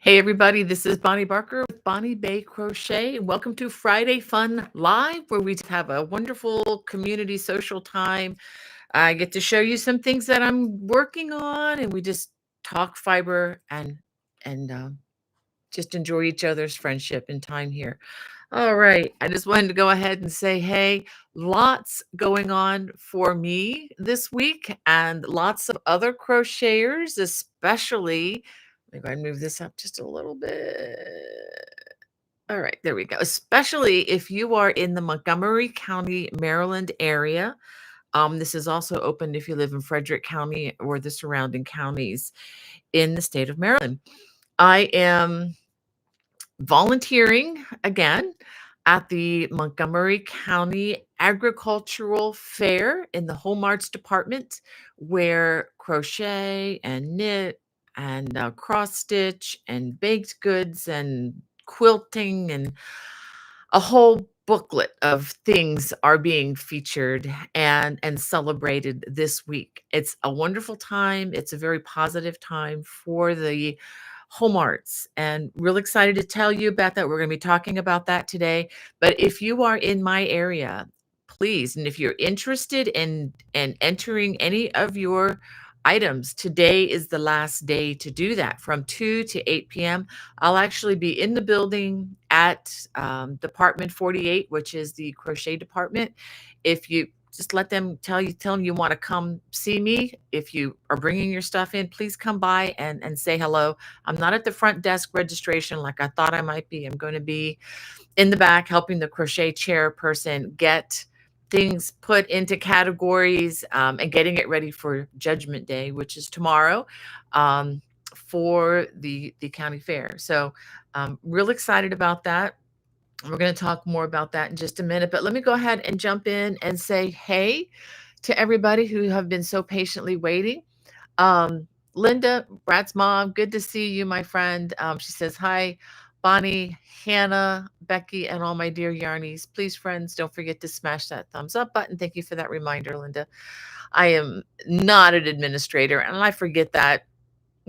Hey everybody, this is Bonnie Barker with Bonnie Bay Crochet. And welcome to Friday Fun Live, where we just have a wonderful community social time. I get to show you some things that I'm working on, and we just talk fiber and just enjoy each other's friendship and time here. All right, I just wanted to go ahead and say, hey, lots going on for me this week, and lots of other crocheters, especially. Let me go ahead and move this up just a little bit. All right, there we go. Especially if you are in the Montgomery County, Maryland area. This is also open if you live in Frederick County or the surrounding counties in the state of Maryland. I am volunteering again at the Montgomery County Agricultural Fair in the Home Arts Department, where crochet and knit and cross stitch and baked goods and quilting and a whole booklet of things are being featured and celebrated this week. It's a wonderful time. It's a very positive time for the home arts, and real excited to tell you about that. We're going to be talking about that today. But if you are in my area, please, and if you're interested in entering any of your items, today is the last day to do that from 2 to 8 p.m. I'll actually be in the building at Department 48, which is the crochet department. If you just tell them you want to come see me. If you are bringing your stuff in, please come by and say hello. I'm not at the front desk registration like I thought I might be. I'm going to be in the back helping the crochet chairperson get things put into categories, and getting it ready for Judgment Day, which is tomorrow, for the county fair. So real excited about that. We're going to talk more about that in just a minute, but let me go ahead and jump in and say hey to everybody who have been so patiently waiting. Linda, Brad's mom, good to see you, my friend. She says, hi, Bonnie, Hannah, Becky, and all my dear yarnies. Please, friends, don't forget to smash that thumbs up button. Thank you for that reminder, Linda. I am not an administrator, and I forget that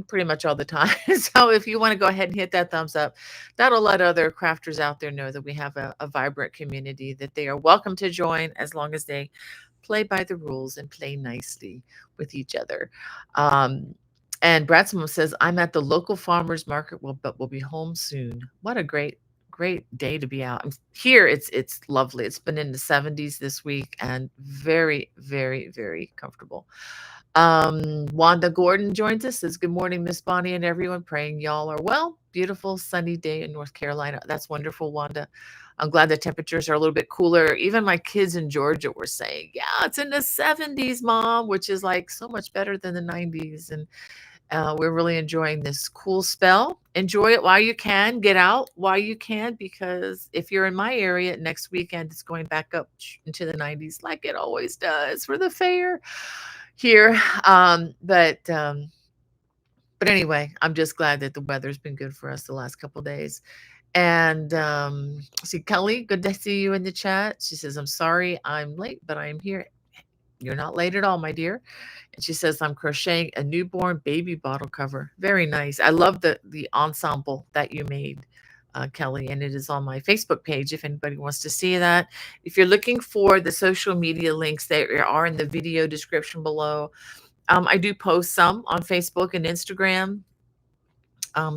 pretty much all the time. So if you want to go ahead and hit that thumbs up, that'll let other crafters out there know that we have a vibrant community, that they are welcome to join as long as they play by the rules and play nicely with each other. Um, and Bradsmore says, I'm at the local farmers market, but we'll be home soon. What a great day to be out. Here it's lovely. It's been in the 70s this week and very comfortable. Wanda Gordon joins us, says, good morning, Miss Bonnie and everyone. Praying y'all are well. Beautiful sunny day in North Carolina. That's wonderful, Wanda. I'm glad the temperatures are a little bit cooler. Even my kids in Georgia were saying, yeah, it's in the 70s, Mom, which is like so much better than the 90s. And we're really enjoying this cool spell. Enjoy it while you can. Get out while you can, because if you're in my area next weekend, it's going back up into the 90s like it always does for the fair here. But anyway, I'm just glad that the weather's been good for us the last couple days. And see, Kelly, good to see you in the chat. She says, I'm sorry I'm late, but I am here. You're not late at all, my dear. And she says, I'm crocheting a newborn baby bottle cover. Very nice. I love the ensemble that you made, Kelly, and it is on my Facebook page if anybody wants to see that. If you're looking for the social media links, they are in the video description below. I do post some on Facebook and Instagram,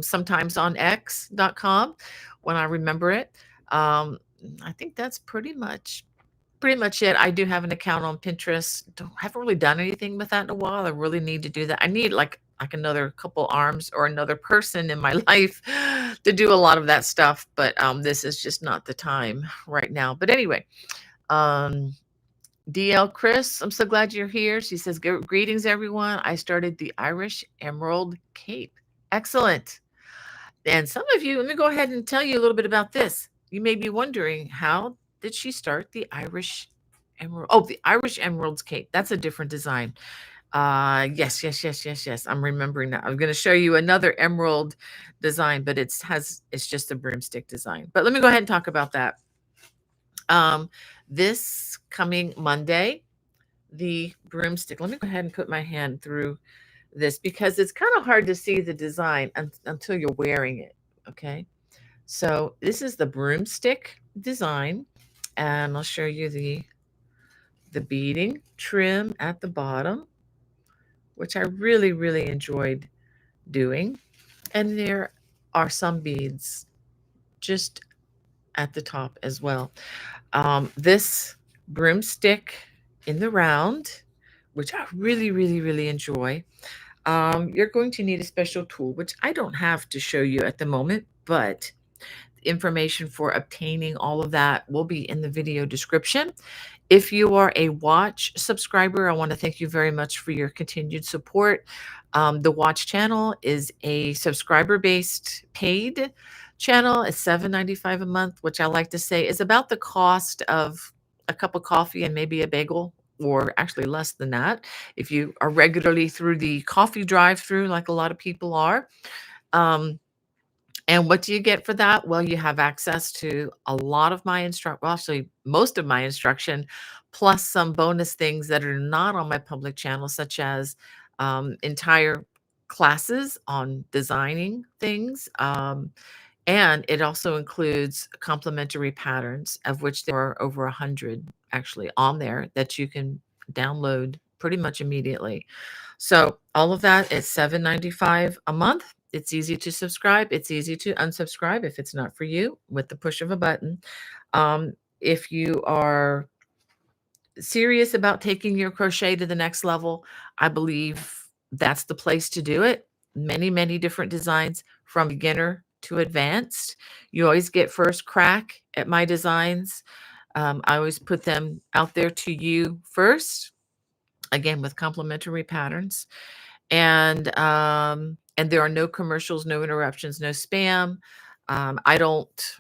sometimes on x.com when I remember it. I think that's pretty much it. I do have an account on Pinterest. Haven't really done anything with that in a while. I really need to do that. I need like another couple arms or another person in my life to do a lot of that stuff, but this is just not the time right now. But anyway, um DL Chris, I'm so glad you're here. She says, greetings, everyone. I started the Irish Emerald Cape. Excellent. And some of you, let me go ahead and tell you a little bit about this. You may be wondering, how did she start the Irish Emerald? Oh, the Irish Emerald's Cape. That's a different design. Yes. I'm remembering that. I'm going to show you another emerald design, but it's just a broomstick design. But let me go ahead and talk about that. This coming Monday, the broomstick. Let me go ahead and put my hand through this because it's kind of hard to see the design until you're wearing it. Okay. So this is the broomstick design, and I'll show you the beading trim at the bottom, which I really, really enjoyed doing. And there are some beads just at the top as well. This broomstick in the round, which I really, really, really enjoy. You're going to need a special tool, which I don't have to show you at the moment, but information for obtaining all of that will be in the video description. If you are a Watch subscriber, I want to thank you very much for your continued support. The Watch channel is a subscriber-based paid channel. It's $7.95 a month, which I like to say is about the cost of a cup of coffee and maybe a bagel, or actually less than that if you are regularly through the coffee drive-through like a lot of people are. Um, and what do you get for that? Well, you have access to a lot of my well, actually most of my instruction, plus some bonus things that are not on my public channel, such as entire classes on designing things. And it also includes complimentary patterns, of which there are over 100 actually on there that you can download pretty much immediately. So all of that is $7.95 a month. It's easy to subscribe. It's easy to unsubscribe if it's not for you with the push of a button. If you are serious about taking your crochet to the next level, I believe that's the place to do it. Many, many different designs from beginner to advanced. You always get first crack at my designs. I always put them out there to you first, again with complimentary patterns. And there are no commercials, no interruptions, no spam. I don't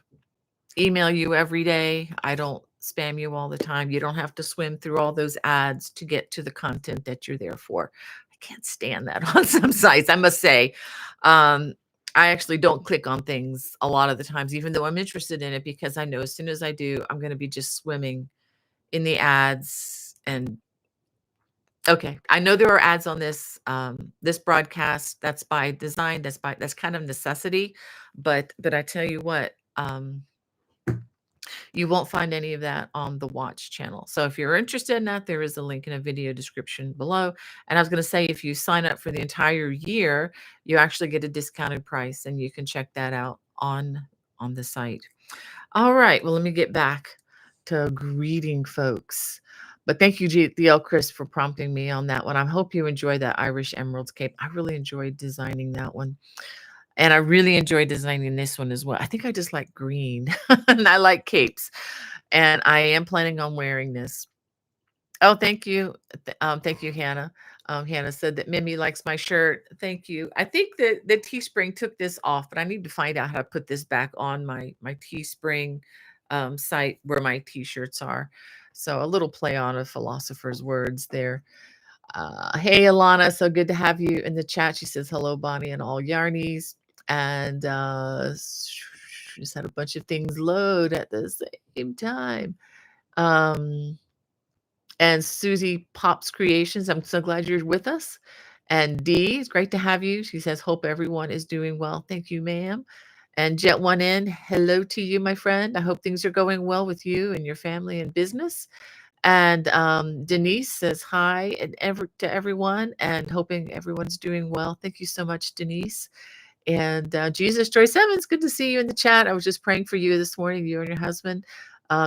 email you every day. I don't spam you all the time. You don't have to swim through all those ads to get to the content that you're there for. I can't stand that on some sites, I must say. Um, I actually don't click on things a lot of the times, even though I'm interested in it, because I know as soon as I do, I'm going to be just swimming in the ads. And okay, I know there are ads on this broadcast. That's by design. That's kind of necessity. But I tell you what, you won't find any of that on the Watch channel. So if you're interested in that, there is a link in a video description below. And I was going to say, if you sign up for the entire year, you actually get a discounted price, and you can check that out on the site. All right, well, let me get back to greeting folks. But thank you, DL Chris, for prompting me on that one. I hope you enjoy that Irish Emeralds cape. I really enjoyed designing that one. And I really enjoyed designing this one as well. I think I just like green and I like capes. And I am planning on wearing this. Oh, thank you. Thank you, Hannah. Hannah said that Mimi likes my shirt. Thank you. I think that the Teespring took this off, but I need to find out how to put this back on my Teespring site where my t-shirts are. So a little play on a philosopher's words there. Hey, Alana, so good to have you in the chat. She says, hello, Bonnie and all yarnies. And just had a bunch of things load at the same time. And Susie Pops Creations, I'm so glad you're with us. And Dee, it's great to have you. She says, hope everyone is doing well. Thank you, ma'am. And Jet One In, hello to you, my friend. I hope things are going well with you and your family and business. And Denise says hi and to everyone, and hoping everyone's doing well. Thank you so much, Denise. And Jesus Joy 7, it's good to see you in the chat. I was just praying for you this morning, you and your husband.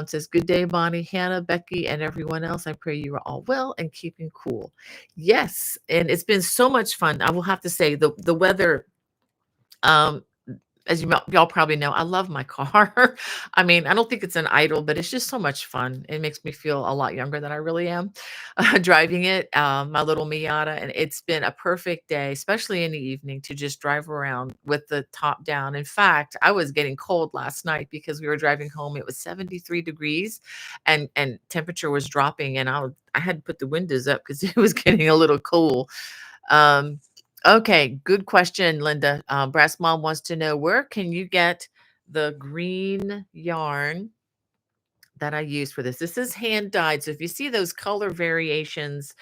Says, good day, Bonnie, Hannah, Becky, and everyone else. I pray you are all well and keeping cool. Yes, and it's been so much fun. I will have to say the weather, as y'all probably know, I love my car. I mean, I don't think it's an idol, but it's just so much fun. It makes me feel a lot younger than I really am driving it, my little Miata. And it's been a perfect day, especially in the evening, to just drive around with the top down. In fact, I was getting cold last night because we were driving home. It was 73 degrees and temperature was dropping. And I had to put the windows up because it was getting a little cool. Okay, good question, Linda. Brass Mom wants to know, where can you get the green yarn that I use for this? This is hand dyed. So if you see those color variations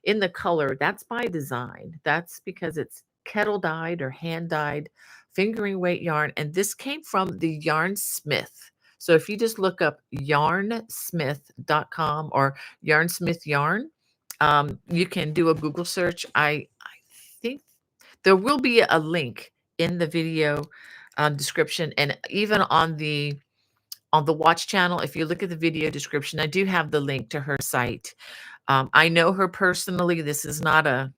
in the color, that's by design. That's because it's kettle dyed or hand dyed fingering weight yarn. And this came from the Yarn Smith. So if you just look up yarnsmith.com or Yarnsmith Yarn, you can do a Google search. I think there will be a link in the video description, and even on the watch channel. If you look at the video description, I do have the link to her site. I know her personally. This is not a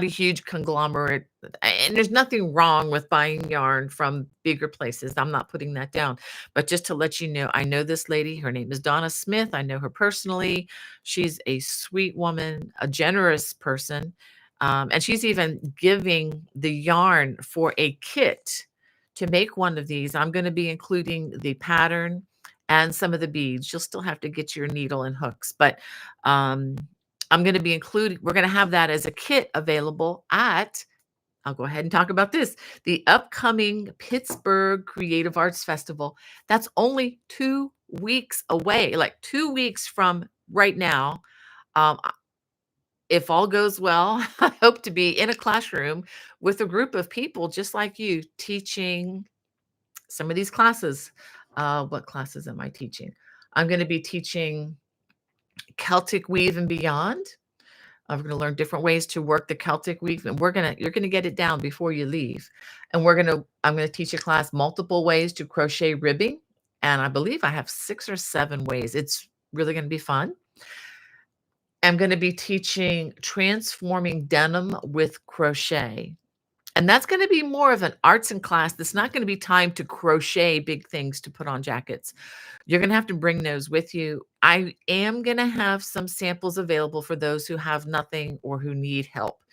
huge conglomerate, and there's nothing wrong with buying yarn from bigger places. I'm not putting that down. But just to let you know, I know this lady. Her name is Donna Smith. I know her personally. She's a sweet woman, a generous person. And she's even giving the yarn for a kit to make one of these. I'm going to be including the pattern and some of the beads. You'll still have to get your needle and hooks, but um, I'm going to be including, we're going to have that as a kit available at, I'll go ahead and talk about this, the upcoming Pittsburgh Creative Arts Festival. That's only 2 weeks away, like 2 weeks from right now. Um, if all goes well, I hope to be in a classroom with a group of people just like you teaching some of these classes. What classes am I teaching? I'm going to be teaching Celtic Weave and Beyond. We're going to learn different ways to work the Celtic weave, and you're going to get it down before you leave. And I'm going to teach a class multiple ways to crochet ribbing. And I believe I have 6 or 7 ways. It's really going to be fun. I'm going to be teaching transforming denim with crochet. And that's going to be more of an arts and class. That's not going to be time to crochet big things to put on jackets. You're going to have to bring those with you. I am going to have some samples available for those who have nothing or who need help.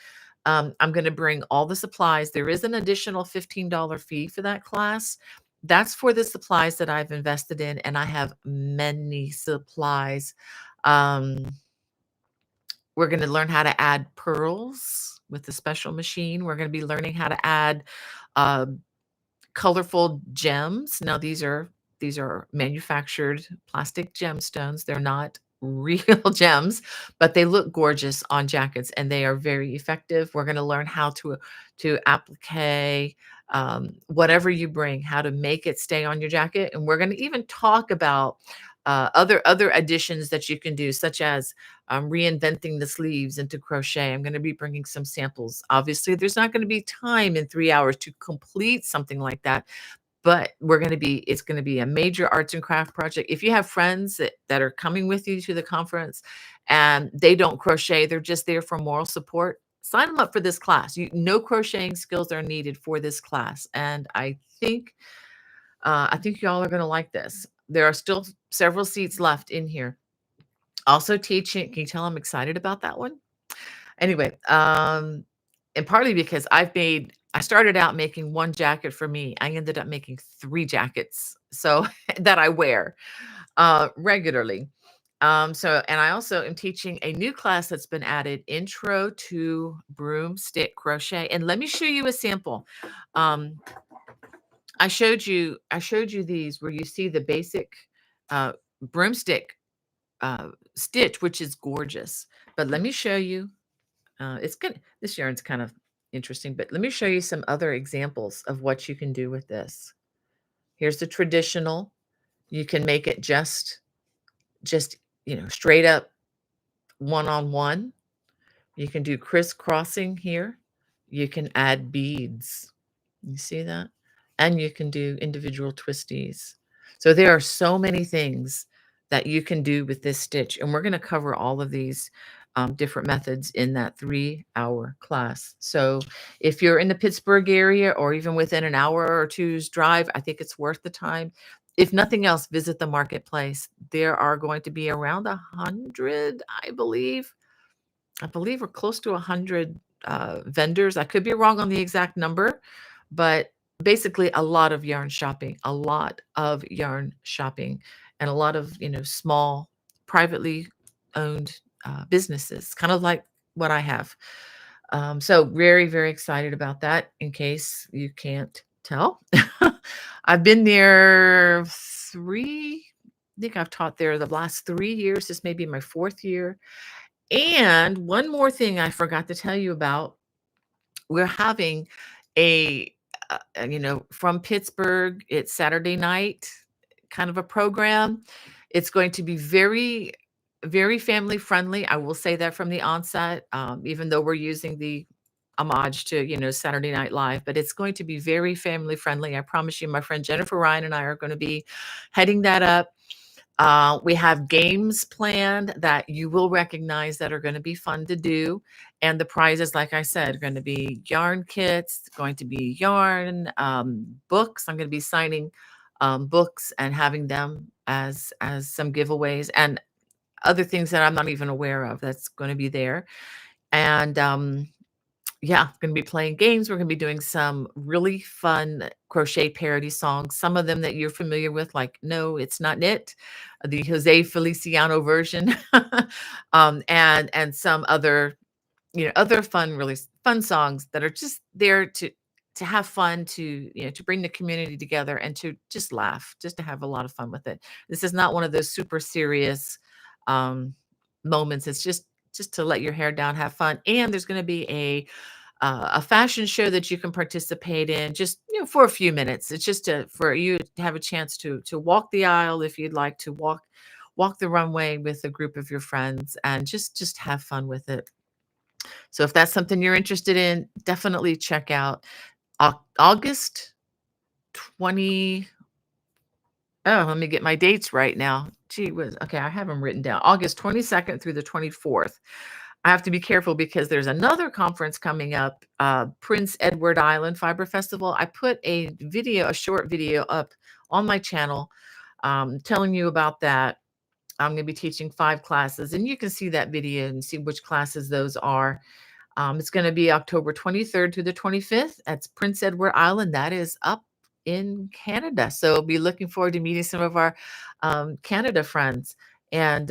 I'm going to bring all the supplies. There is an additional $15 fee for that class. That's for the supplies that I've invested in, and I have many supplies. Um, we're going to learn how to add pearls with the special machine. We're going to be learning how to add uh, colorful gems. Now these are manufactured plastic gemstones. They're not real gems, but they look gorgeous on jackets and they are very effective. We're going to learn how to applique whatever you bring, how to make it stay on your jacket, and we're going to even talk about other additions that you can do, such as reinventing the sleeves into crochet. I'm going to be bringing some samples. Obviously, there's not going to be time in 3 hours to complete something like that, but it's going to be a major arts and craft project. If you have friends that are coming with you to the conference and they don't crochet, they're just there for moral support, sign them up for this class. No crocheting skills are needed for this class. And I think y'all are going to like this. There are still several seats left in here. Also teaching, can you tell I'm excited about that one? Anyway, and partly because I started out making one jacket for me. I ended up making 3 jackets so that I wear regularly. And I also am teaching a new class that's been added, Intro to Broomstick Crochet. And let me show you a sample. Um, I showed you these where you see the basic broomstick stitch, which is gorgeous. But let me show you. It's good. This yarn's kind of interesting, but let me show you some other examples of what you can do with this. Here's the traditional. You can make it just straight up one-on-one. You can do crisscrossing here. You can add beads. You see that? And you can do individual twisties. So there are so many things that you can do with this stitch. And we're going to cover all of these different methods in that 3-hour class. So if you're in the Pittsburgh area or even within an hour or two's drive, I think it's worth the time. If nothing else, visit the marketplace. There are going to be around 100, I believe. We're close to 100 vendors. I could be wrong on the exact number, but basically a lot of yarn shopping, and a lot of small, privately owned businesses, kind of like what I have. So very, very excited about that. In case you can't tell, I've been there I think I've taught there the last 3 years. This may be my 4th year. And one more thing I forgot to tell you about, we're having a, from Pittsburgh, it's Saturday night, kind of a program. It's going to be very, very family friendly. I will say that from the onset, even though we're using the homage to, Saturday Night Live, but it's going to be very family friendly. I promise you, my friend Jennifer Ryan and I are going to be heading that up. We have games planned that you will recognize that are going to be fun to do. And the prizes, like I said, are going to be yarn kits, going to be yarn, books. I'm going to be signing books and having them as some giveaways and other things that I'm not even aware of that's going to be there. And yeah, gonna be playing games. We're gonna be doing some really fun crochet parody songs, some of them that you're familiar with, like "No, It's Not Knit," the Jose Feliciano version, and some other, other fun, really fun songs that are just there to have fun, to bring the community together and to just laugh, just to have a lot of fun with it. This is not one of those super serious um, moments. It's just to let your hair down, have fun, and there's going to be a fashion show that you can participate in, just for a few minutes. It's just for you to have a chance to walk the aisle if you'd like to walk the runway with a group of your friends and just have fun with it. So if that's something you're interested in, definitely check out August 20. Oh, let me get my dates right now. Gee whiz. Okay, I have them written down. August 22nd through the 24th. I have to be careful because there's another conference coming up, Prince Edward Island Fiber Festival. I put a short video up on my channel, telling you about that. I'm going to be teaching 5 classes, and you can see that video and see which classes those are. It's going to be October 23rd to the 25th. That's Prince Edward Island. That is up in Canada. So be looking forward to meeting some of our Canada friends. And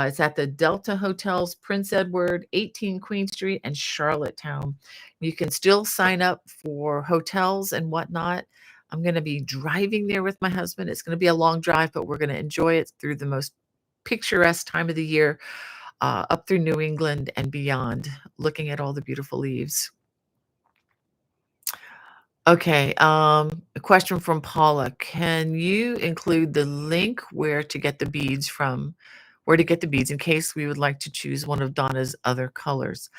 it's at the Delta Hotels, Prince Edward, 18 Queen Street, and Charlottetown. You can still sign up for hotels and whatnot. I'm going to be driving there with my husband. It's going to be a long drive, but we're going to enjoy it through the most picturesque time of the year, up through New England and beyond, looking at all the beautiful leaves. Okay, a question from Paula. Can you include the link where to get the beads in case we would like to choose one of Donna's other colors?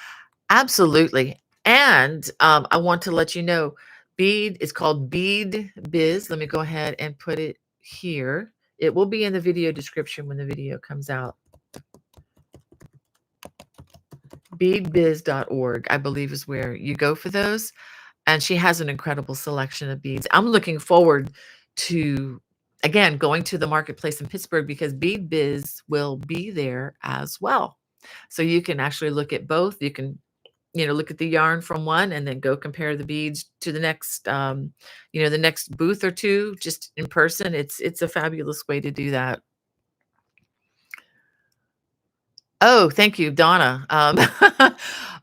Absolutely. And I want to let you know, bead is called Bead Biz. Let me go ahead and put it here. It will be in the video description when the video comes out. Beadbiz.org, I believe, is where you go for those. And she has an incredible selection of beads. I'm looking forward to, again, going to the marketplace in Pittsburgh because Bead Biz will be there as well. So you can actually look at both. You can, look at the yarn from one and then go compare the beads to the next, the next booth or two, just in person. It's a fabulous way to do that. Oh, thank you, Donna.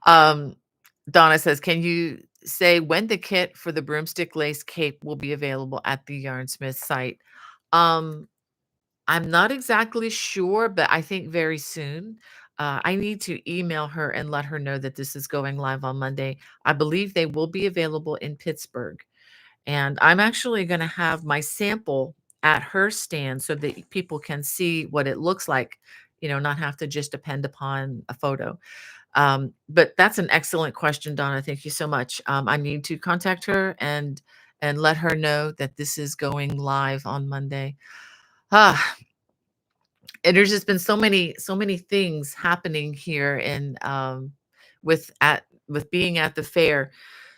Um, Donna says, "Can you say when the kit for the broomstick lace cape will be available at the Yarnsmith site?" Um, I'm not exactly sure, but I think very soon. I need to email her and let her know that this is going live on Monday. I believe they will be available in Pittsburgh. And I'm actually going to have my sample at her stand so that people can see what it looks like, not have to just depend upon a photo. But that's an excellent question, Donna. Thank you so much. I need to contact her and let her know that this is going live on Monday. Ah, and there's just been so many things happening here and with being at the fair.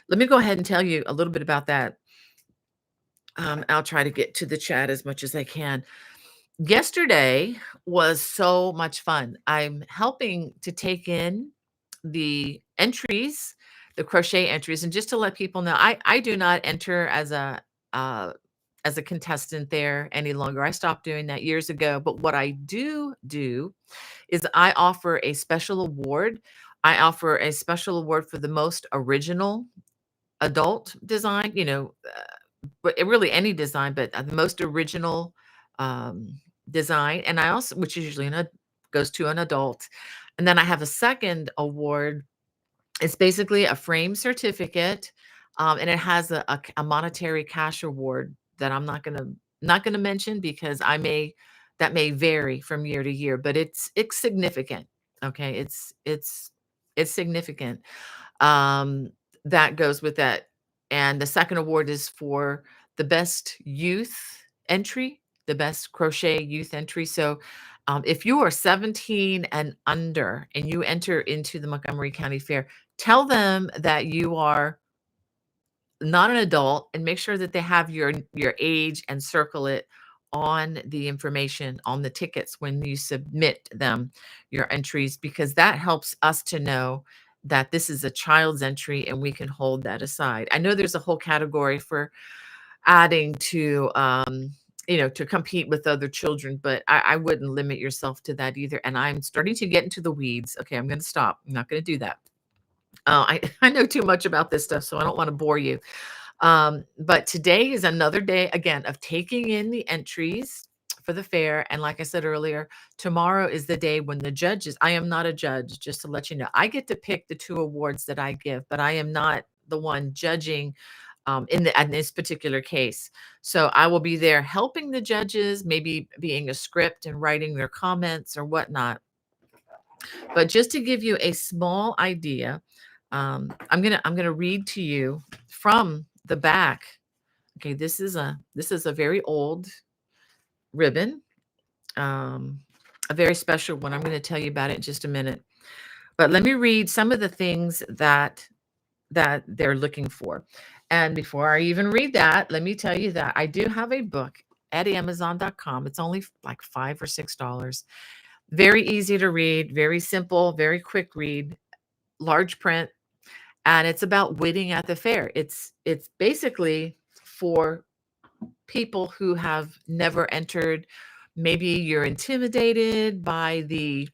Let me go ahead and tell you a little bit about that. I'll try to get to the chat as much as I can. Yesterday was so much fun. I'm helping to take in the entries, the crochet entries, and just to let people know, I do not enter uh, as a contestant there any longer. I stopped doing that years ago. But what I do is I offer a special award. I offer a special award for the most original adult design. But really any design, but the most original um, design. And I also, which is usually goes to an adult. And then I have a second award. It's basically a frame certificate, and it has a monetary cash award that I'm not gonna mention because I may that may vary from year to year, but it's significant. Okay, it's significant. Um, that goes with that. And the second award is for the best youth entry, the best crochet youth entry. So, if you are 17 and under and you enter into the Montgomery County Fair, tell them that you are not an adult and make sure that they have your age and circle it on the information on the tickets when you submit them, your entries, because that helps us to know that this is a child's entry and we can hold that aside. I know there's a whole category for adding to to compete with other children, but I wouldn't limit yourself to that either. And I'm starting to get into the weeds. Okay, I'm going to stop. I'm not going to do that. I know too much about this stuff, so I don't want to bore you. But today is another day again of taking in the entries for the fair. And like I said earlier, tomorrow is the day when the judges, I am not a judge, just to let you know. I get to pick the two awards that I give, but I am not the one judging in this particular case. So I will be there helping the judges, maybe being a script and writing their comments or whatnot. But just to give you a small idea, I'm gonna read to you from the back. Okay, this is a very old ribbon, um, a very special one. I'm going to tell you about it in just a minute. But let me read some of the things that they're looking for. And before I even read that, let me tell you that I do have a book at Amazon.com. It's only like $5 or $6. Very easy to read, very simple, very quick read, large print, and it's about witting at the fair. It's basically for people who have never entered. Maybe you're intimidated by the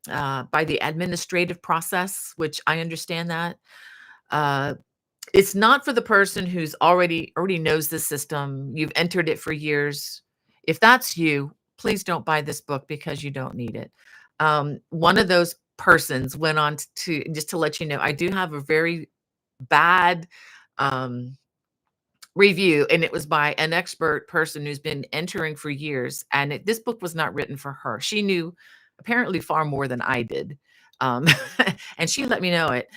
administrative process, which I understand that. Uh, it's not for the person who's already knows the system. You've entered it for years. If that's you, please don't buy this book because you don't need it. One of those persons went on to just to let you know, I do have a very bad um, review, and it was by an expert person who's been entering for years. And this book was not written for her. She knew apparently far more than I did. Um, and she let me know it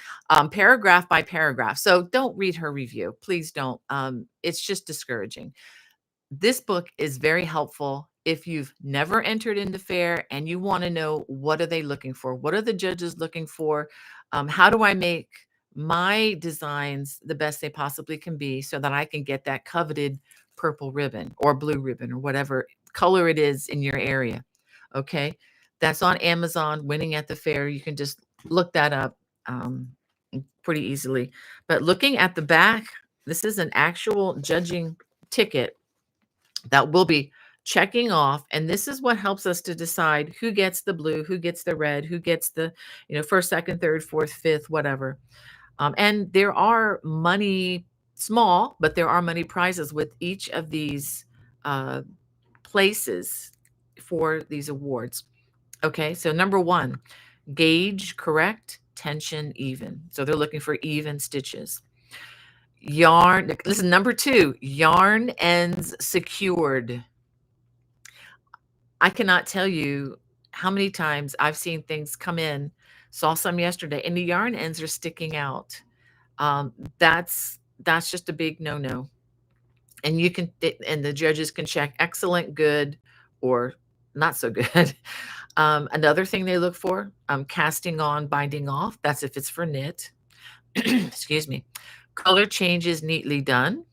paragraph by paragraph. So don't read her review. Please don't. It's just discouraging. This book is very helpful if you've never entered into fair and you want to know what are they looking for? What are the judges looking for? How do I make my designs the best they possibly can be so that I can get that coveted purple ribbon or blue ribbon or whatever color it is in your area? Okay. That's on Amazon, Winning at the Fair. You can just look that up um, pretty easily. But looking at the back, this is an actual judging ticket that we'll be checking off, and this is what helps us to decide who gets the blue, who gets the red, who gets the first, second, third, fourth, fifth, whatever. And there are money, small, but there are money prizes with each of these uh, places for these awards. Okay, so number one, gauge correct, tension even. So they're looking for even stitches. Yarn, listen, number two, yarn ends secured. I cannot tell you how many times I've seen things come in, saw some yesterday, and the yarn ends are sticking out. That's just a big no-no. And and the judges can check excellent, good, or not so good. Another thing they look for, casting on, binding off. That's if it's for knit. Excuse me. Color changes neatly done.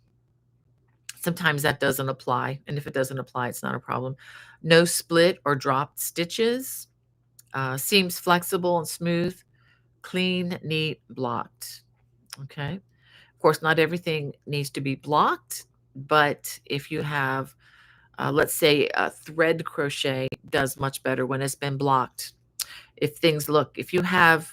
Sometimes that doesn't apply, and if it doesn't apply, it's not a problem. No split or dropped stitches. Seams flexible and smooth. Clean, neat, blocked. Okay. Of course, not everything needs to be blocked, but if you have, let's say, a thread crochet does much better when it's been blocked. If you have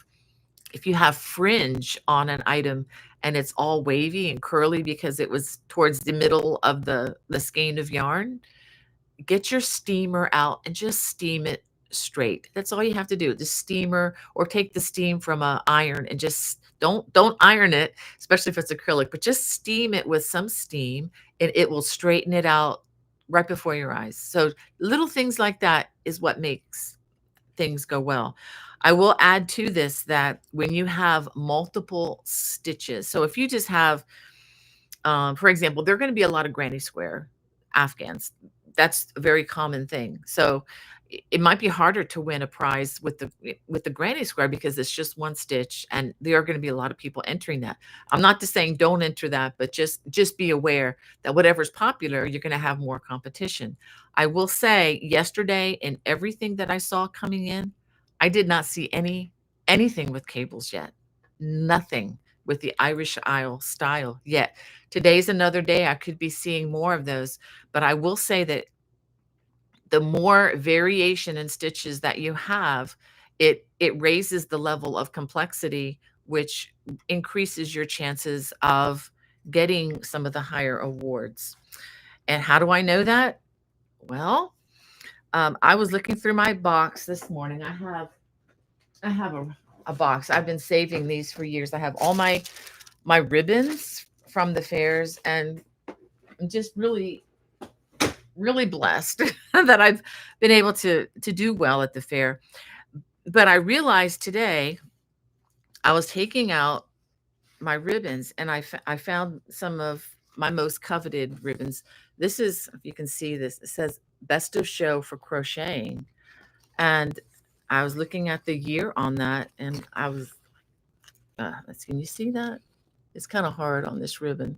fringe on an item and it's all wavy and curly because it was towards the middle of the skein of yarn, get your steamer out and just steam it straight. That's all you have to do. The steamer, or take the steam from a iron and just don't iron it, especially if it's acrylic, but just steam it with some steam and it will straighten it out right before your eyes. So little things like that is what makes things go well. I will add to this that when you have multiple stitches, so if you just have, for example, there are going to be a lot of granny square Afghans. That's a very common thing. So it might be harder to win a prize with the granny square because it's just one stitch, and there are going to be a lot of people entering that. I'm not just saying don't enter that, but just be aware that whatever's popular, you're going to have more competition. I will say yesterday, in everything that I saw coming in, I did not see anything with cables yet. Nothing with the Irish Isle style yet. Today's another day I could be seeing more of those, but I will say that the more variation in stitches that you have, it raises the level of complexity, which increases your chances of getting some of the higher awards. And how do I know that? Well, I was looking through my box this morning. I have a box. I've been saving these for years. I have all my ribbons from the fairs, and I'm just really blessed that I've been able to do well at the fair. But I realized today I was taking out my ribbons, and I found some of my most coveted ribbons. This is, if you can see this, it says best of show for crocheting. And I was looking at the year on that, and I was, can you see that? It's kind of hard on this ribbon,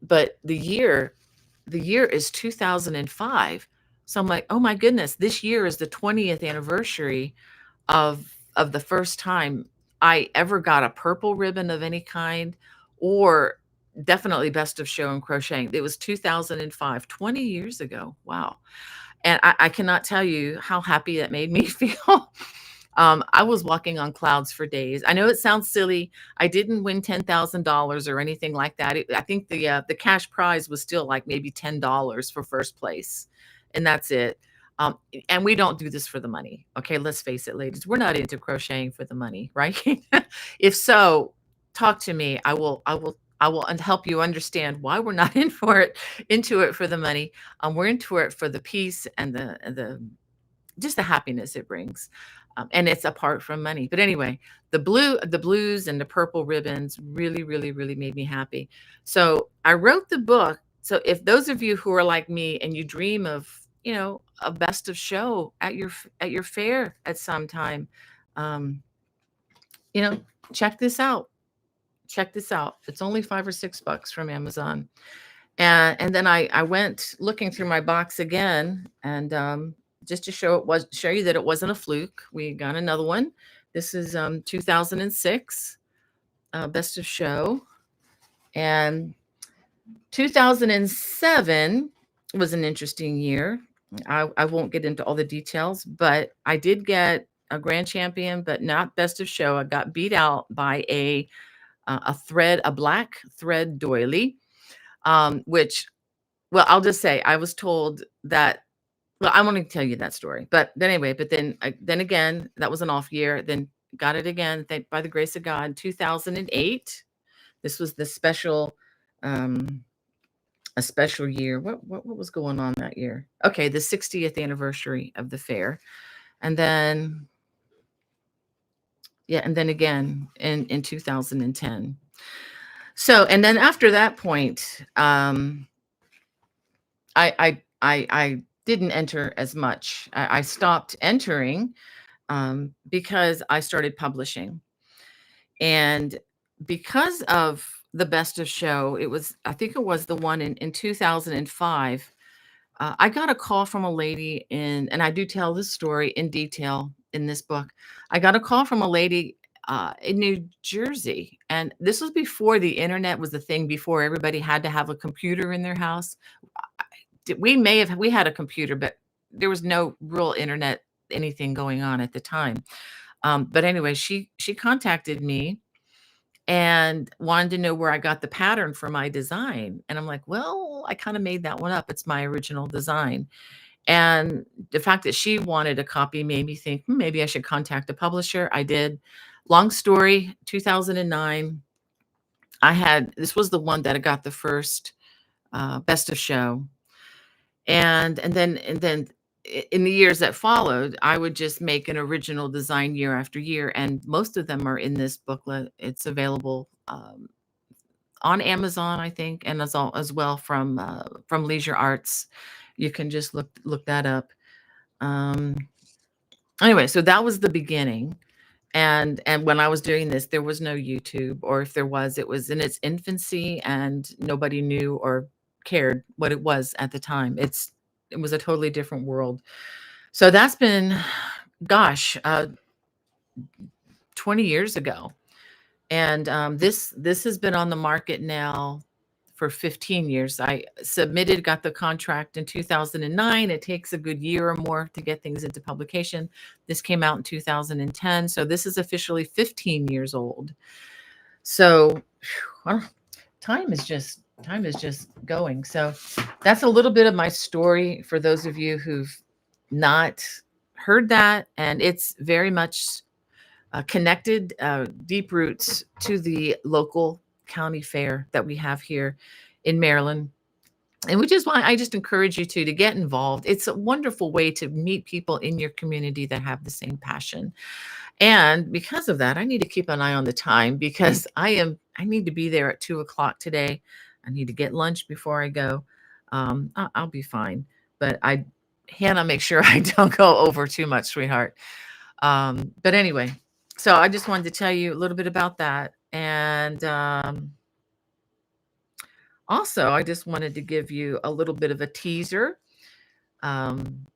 but the year is 2005. So I'm like, oh my goodness, this year is the 20th anniversary of the first time I ever got a purple ribbon of any kind, or definitely best of show and crocheting. It was 2005, 20 years ago. Wow. And I cannot tell you how happy that made me feel. I was walking on clouds for days. I know it sounds silly. I didn't win $10,000 or anything like that. I think the cash prize was still like maybe $10 for first place, and that's it. Um, and we don't do this for the money. Okay, let's face it, ladies. We're not into crocheting for the money, right? If so, talk to me. I will help you understand why we're not into it for the money. We're into it for the peace and the just the happiness it brings. And it's apart from money. But anyway, the blues and the purple ribbons really made me happy. So I wrote the book. So if those of you who are like me and you dream of, a best of show at your fair at some time, um, you know, check this out. Check this out. It's only $5 or $6 from Amazon. And then I went looking through my box again, and just to show you that it wasn't a fluke, we got another one. This is 2006 best of show, and 2007 was an interesting year. I won't get into all the details, but I did get a grand champion, but not best of show. I got beat out by a black thread doily, which, well, I'll just say I was told that. Well, I want to tell you that story, but anyway, but then again, that was an off year. Then got it again, by the grace of God, 2008. This was um, a special year. What was going on that year? Okay, the 60th anniversary of the fair, and then yeah, and then again in 2010. So, and then after that point, I didn't enter as much. I stopped entering because I started publishing, and because of the best of show, I think it was the one in 2005. I got a call from a lady and I do tell this story in detail in this book. I got a call from a lady in New Jersey, and this was before the internet was a thing. Before everybody had to have a computer in their house. We had a computer, but there was no real internet anything going on at the time. But anyway, she contacted me and wanted to know where I got the pattern for my design. And I'm like, well, I kind of made that one up. It's my original design. And the fact that she wanted a copy made me think, "Hmm, maybe I should contact a publisher." I did. Long story, 2009, I had this was the one that I got the first best of show. And then in the years that followed, I would just make an original design year after year, and most of them are in this booklet. It's available on Amazon, I think, and as well from Leisure Arts. You can just look that up. Um, anyway, so that was the beginning. And when I was doing this, there was no YouTube, or if there was, it was in its infancy, and nobody knew or cared what it was at the time. It was a totally different world. So that's been, gosh, 20 years ago. And this has been on the market now for 15 years. I submitted, got the contract in 2009. It takes a good year or more to get things into publication. This came out in 2010. So this is officially 15 years old. So well, time is just going. So that's a little bit of my story for those of you who've not heard that. And it's very much connected, deep roots to the local county fair that we have here in Maryland. And which is why I just encourage you to get involved. It's a wonderful way to meet people in your community that have the same passion. And because of that, I need to keep an eye on the time, because I need to be there at 2 o'clock today. I need to get lunch before I go. I'll be fine. But Hannah, make sure I don't go over too much, sweetheart. But anyway, so I just wanted to tell you a little bit about that. And also, I just wanted to give you a little bit of a teaser. Um,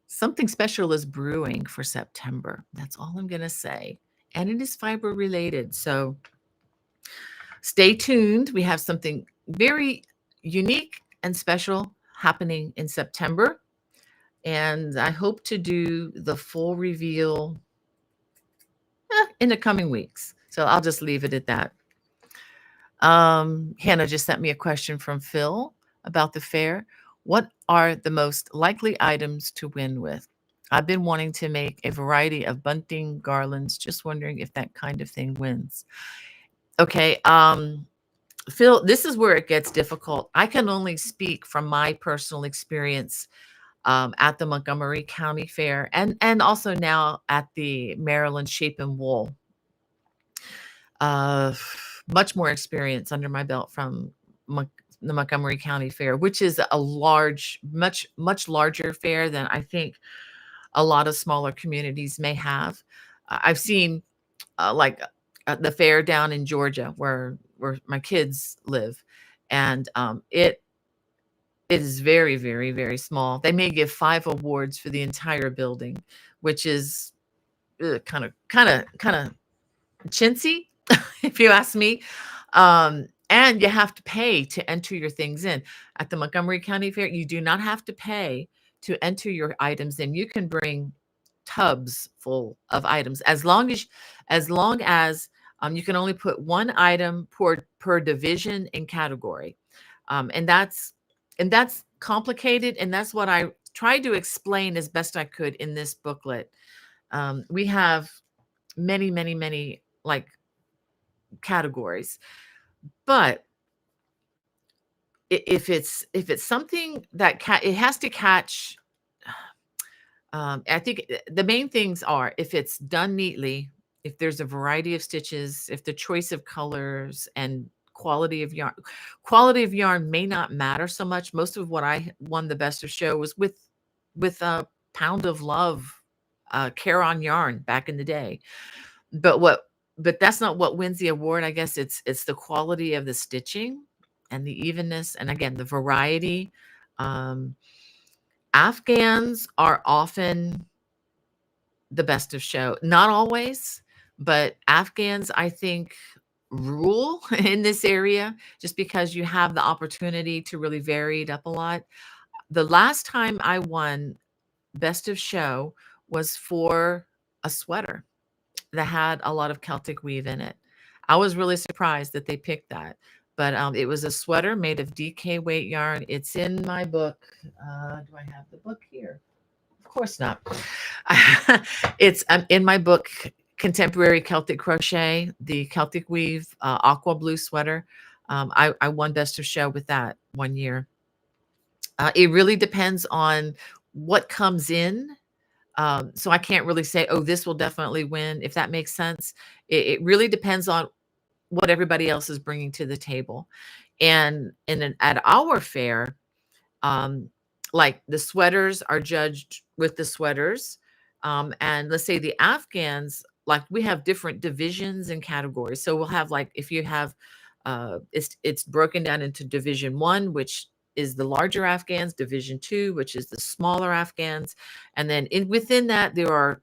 Something special is brewing for September. That's all I'm going to say. And it is fiber related. So stay tuned. We have something very unique and special happening in September. And I hope to do the full reveal in the coming weeks. So I'll just leave it at that. Hannah just sent me a question from Phil about the fair. What are the most likely items to win with? I've been wanting to make a variety of bunting garlands, just wondering if that kind of thing wins. Okay, Phil, this is where it gets difficult. I can only speak from my personal experience at the Montgomery County Fair, and also now at the Maryland Shape and Wool. Uh, Much more experience under my belt from the Montgomery County Fair, which is a much larger fair than I think a lot of smaller communities may have. I've seen like the fair down in Georgia where my kids live, and it is very, very, very small. They may give 5 awards for the entire building, which is kind of chintzy, if you ask me. And you have to pay to enter your things in. At the Montgomery County Fair, you do not have to pay to enter your items in. You can bring tubs full of items as long as you can only put one item per division and category. And that's complicated, and that's what I tried to explain as best I could in this booklet. We have many, many, many like categories, but if it's something that it has to catch. I think the main things are if it's done neatly, if there's a variety of stitches, if the choice of colors and quality of yarn. Quality of yarn may not matter so much. Most of what I won the best of show was with a Pound of Love, Care on yarn back in the day. But that's not what wins the award. I guess it's the quality of the stitching and the evenness, and again the variety. Um, Afghans are often the best of show. Not always, but Afghans, I think, rule in this area just because you have the opportunity to really vary it up a lot. The last time I won best of show was for a sweater that had a lot of Celtic weave in it. I was really surprised that they picked that. but it was a sweater made of DK weight yarn. It's in my book. Do I have the book here? Of course not. It's in my book, Contemporary Celtic Crochet, the Celtic Weave Aqua Blue sweater. I won Best of Show with that one year. It really depends on what comes in. So I can't really say, oh, this will definitely win, if that makes sense. It really depends on what everybody else is bringing to the table. And at our fair, um, like the sweaters are judged with the sweaters. And let's say the Afghans, like we have different divisions and categories. So we'll have like, if you have, it's broken down into division one, which is the larger Afghans, division two, which is the smaller Afghans. And then within that, there are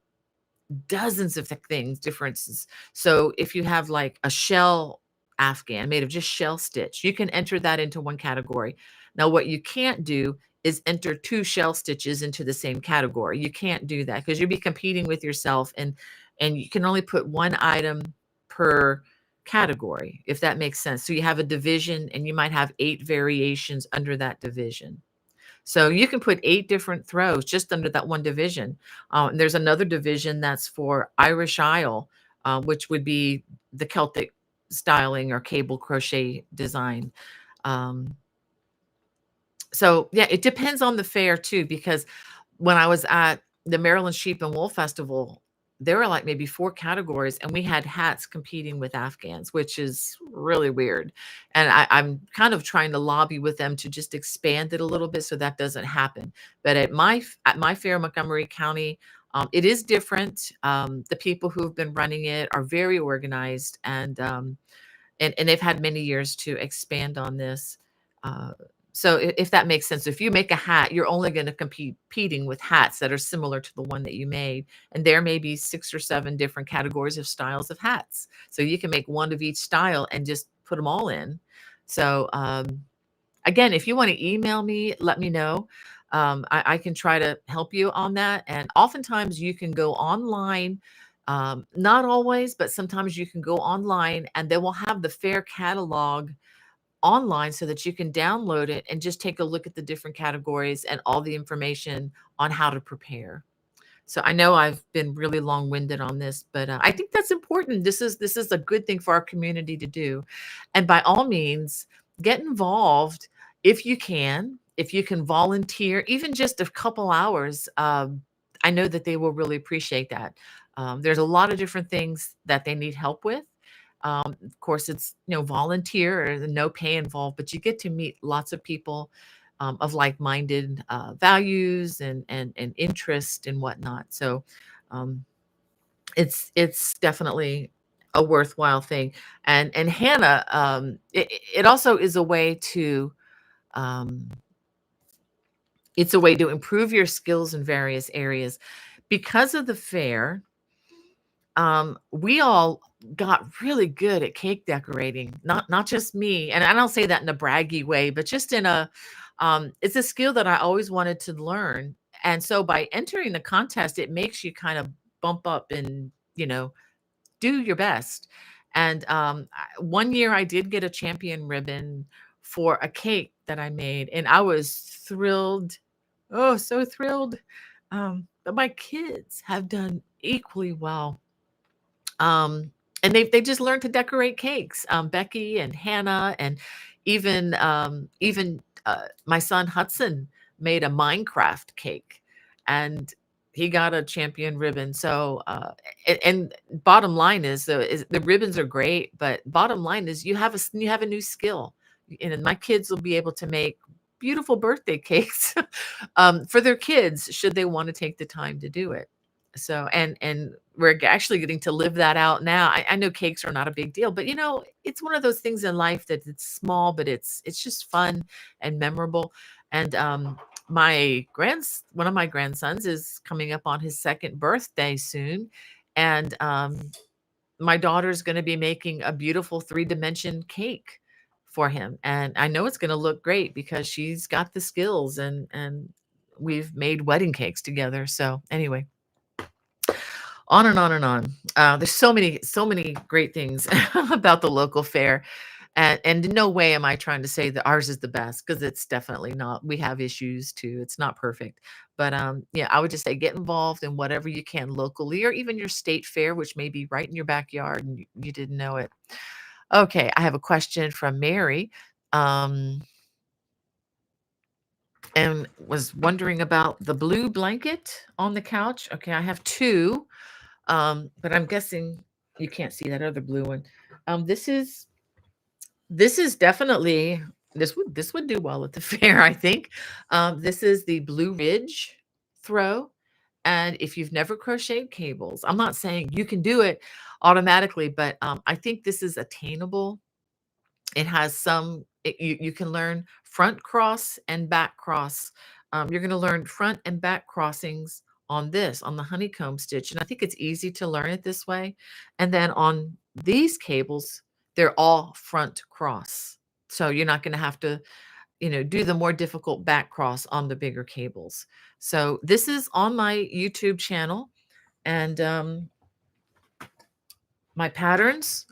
dozens of things, differences. So if you have like a shell Afghan made of just shell stitch, you can enter that into one category. Now, what you can't do is enter two shell stitches into the same category. You can't do that because you'll be competing with yourself, and you can only put one item per category, if that makes sense. So you have a division and you might have 8 variations under that division. So you can put 8 different throws just under that one division. And there's another division that's for Irish Isle, which would be the Celtic styling or cable crochet design. Um, so yeah, it depends on the fair too, because when I was at the Maryland Sheep and Wool Festival, there were like maybe 4 categories, and we had hats competing with Afghans, which is really weird. And I'm kind of trying to lobby with them to just expand it a little bit so that doesn't happen. But at my fair, Montgomery County, it is different. The people who have been running it are very organized, and they've had many years to expand on this. Uh, so if that makes sense, if you make a hat, you're only going to competing with hats that are similar to the one that you made. And there may be 6 or 7 different categories of styles of hats. So you can make one of each style and just put them all in. So again, if you want to email me, let me know. I can try to help you on that. And oftentimes you can go online. Not always, but sometimes you can go online and they will have the fair catalog online so that you can download it and just take a look at the different categories and all the information on how to prepare. So I know I've been really long-winded on this, but I think that's important. This is a good thing for our community to do. And by all means, get involved if you can. If you can volunteer, even just a couple hours, I know that they will really appreciate that. There's a lot of different things that they need help with. Of course, it's volunteer or no pay involved, but you get to meet lots of people of like-minded values and interest and whatnot. So um, it's definitely a worthwhile thing. And Hannah, it also is a way to um, it's a way to improve your skills in various areas because of the fair. We all got really good at cake decorating, not just me. And I don't say that in a braggy way, but just in a it's a skill that I always wanted to learn. And so by entering the contest, it makes you kind of bump up and, do your best. And one year I did get a champion ribbon for a cake that I made, and I was thrilled. Oh, so thrilled. But my kids have done equally well, and they just learned to decorate cakes. Becky and Hannah, and even my son Hudson made a Minecraft cake, and he got a champion ribbon. So, and bottom line is the ribbons are great, but bottom line is you have a new skill, and my kids will be able to make beautiful birthday cakes for their kids should they want to take the time to do it. So, and we're actually getting to live that out now. I know cakes are not a big deal, but it's one of those things in life that it's small, but it's just fun and memorable. And one of my grandsons is coming up on his second birthday soon, and my daughter's going to be making a beautiful 3-dimension cake for him, and I know it's going to look great because she's got the skills, and we've made wedding cakes together. So anyway, on and on and on. There's so many great things about the local fair. And in no way am I trying to say that ours is the best, because it's definitely not. We have issues too. It's not perfect. But yeah, I would just say get involved in whatever you can locally, or even your state fair, which may be right in your backyard and you didn't know it. Okay, I have a question from Mary. Um, and was wondering about the blue blanket on the couch. Okay, I have two, but I'm guessing you can't see that other blue one. This is definitely, this would do well at the fair, I think. This is the Blue Ridge throw, and if you've never crocheted cables, I'm not saying you can do it automatically, but I think this is attainable. It has you can learn front cross and back cross. You're going to learn front and back crossings on this, on the honeycomb stitch. And I think it's easy to learn it this way. And then on these cables, they're all front cross. So you're not going to have to, do the more difficult back cross on the bigger cables. So this is on my YouTube channel. And my patterns,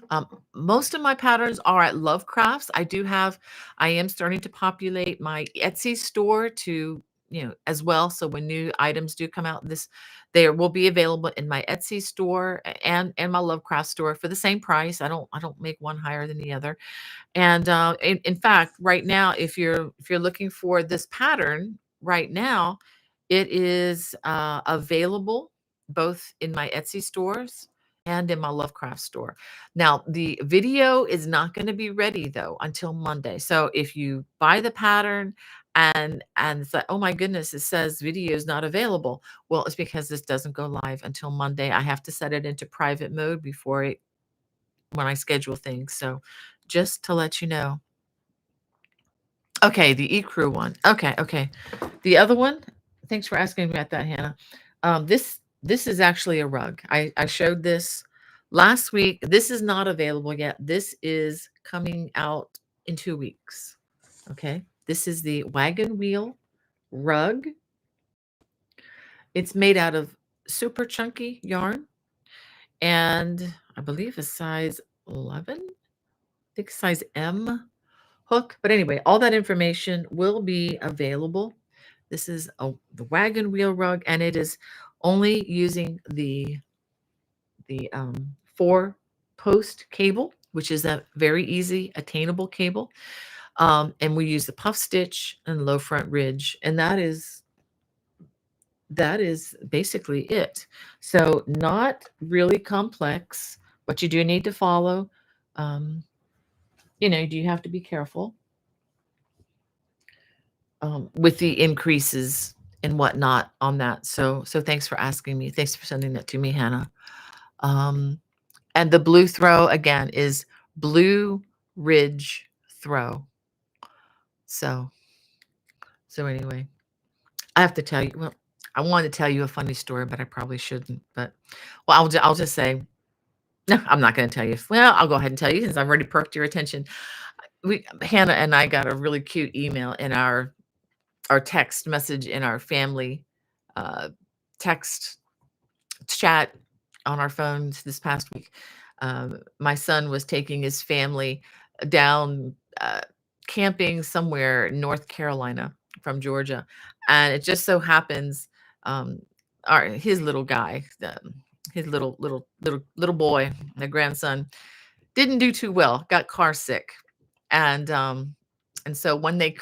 most of my patterns are at Lovecrafts. I am starting to populate my Etsy store to, as well. So when new items do come out, they will be available in my Etsy store and my Lovecraft store for the same price. I don't make one higher than the other. And in fact, right now, if you're looking for this pattern right now, it is available both in my Etsy stores and in my Lovecraft store. Now, the video is not going to be ready though until Monday. So if you buy the pattern and it's like, oh my goodness, it says video is not available. Well, it's because this doesn't go live until Monday. I have to set it into private mode before it when I schedule things. So just to let you know. Okay, the ecru one. Okay, okay. The other one, thanks for asking about that, Hannah. This is actually a rug. I showed this last week. This is not available yet. This is coming out in 2 weeks. Okay. This is the wagon wheel rug. It's made out of super chunky yarn, and I believe a size 11. I think size M hook. But anyway, all that information will be available. This is the wagon wheel rug, and it is only using the 4-post cable, which is a very easy attainable cable. And we use the puff stitch and low front ridge, and that is basically it. So not really complex, but you do need to follow. Um, do you have to be careful with the increases and whatnot on that. So thanks for asking me. Thanks for sending that to me, Hannah. Um, and the blue throw again is Blue Ridge throw. So anyway, I have to tell you. Well, I wanted to tell you a funny story, but I probably shouldn't. But well, I'll just say no. I'm not going to tell you. Well, I'll go ahead and tell you since I've already perked your attention. Hannah and I got a really cute email in our text message in our family uh, text chat on our phones this past week. My son was taking his family down camping somewhere in North Carolina from Georgia, and it just so happens his little guy, his little boy, the grandson, didn't do too well, got car sick, and so when they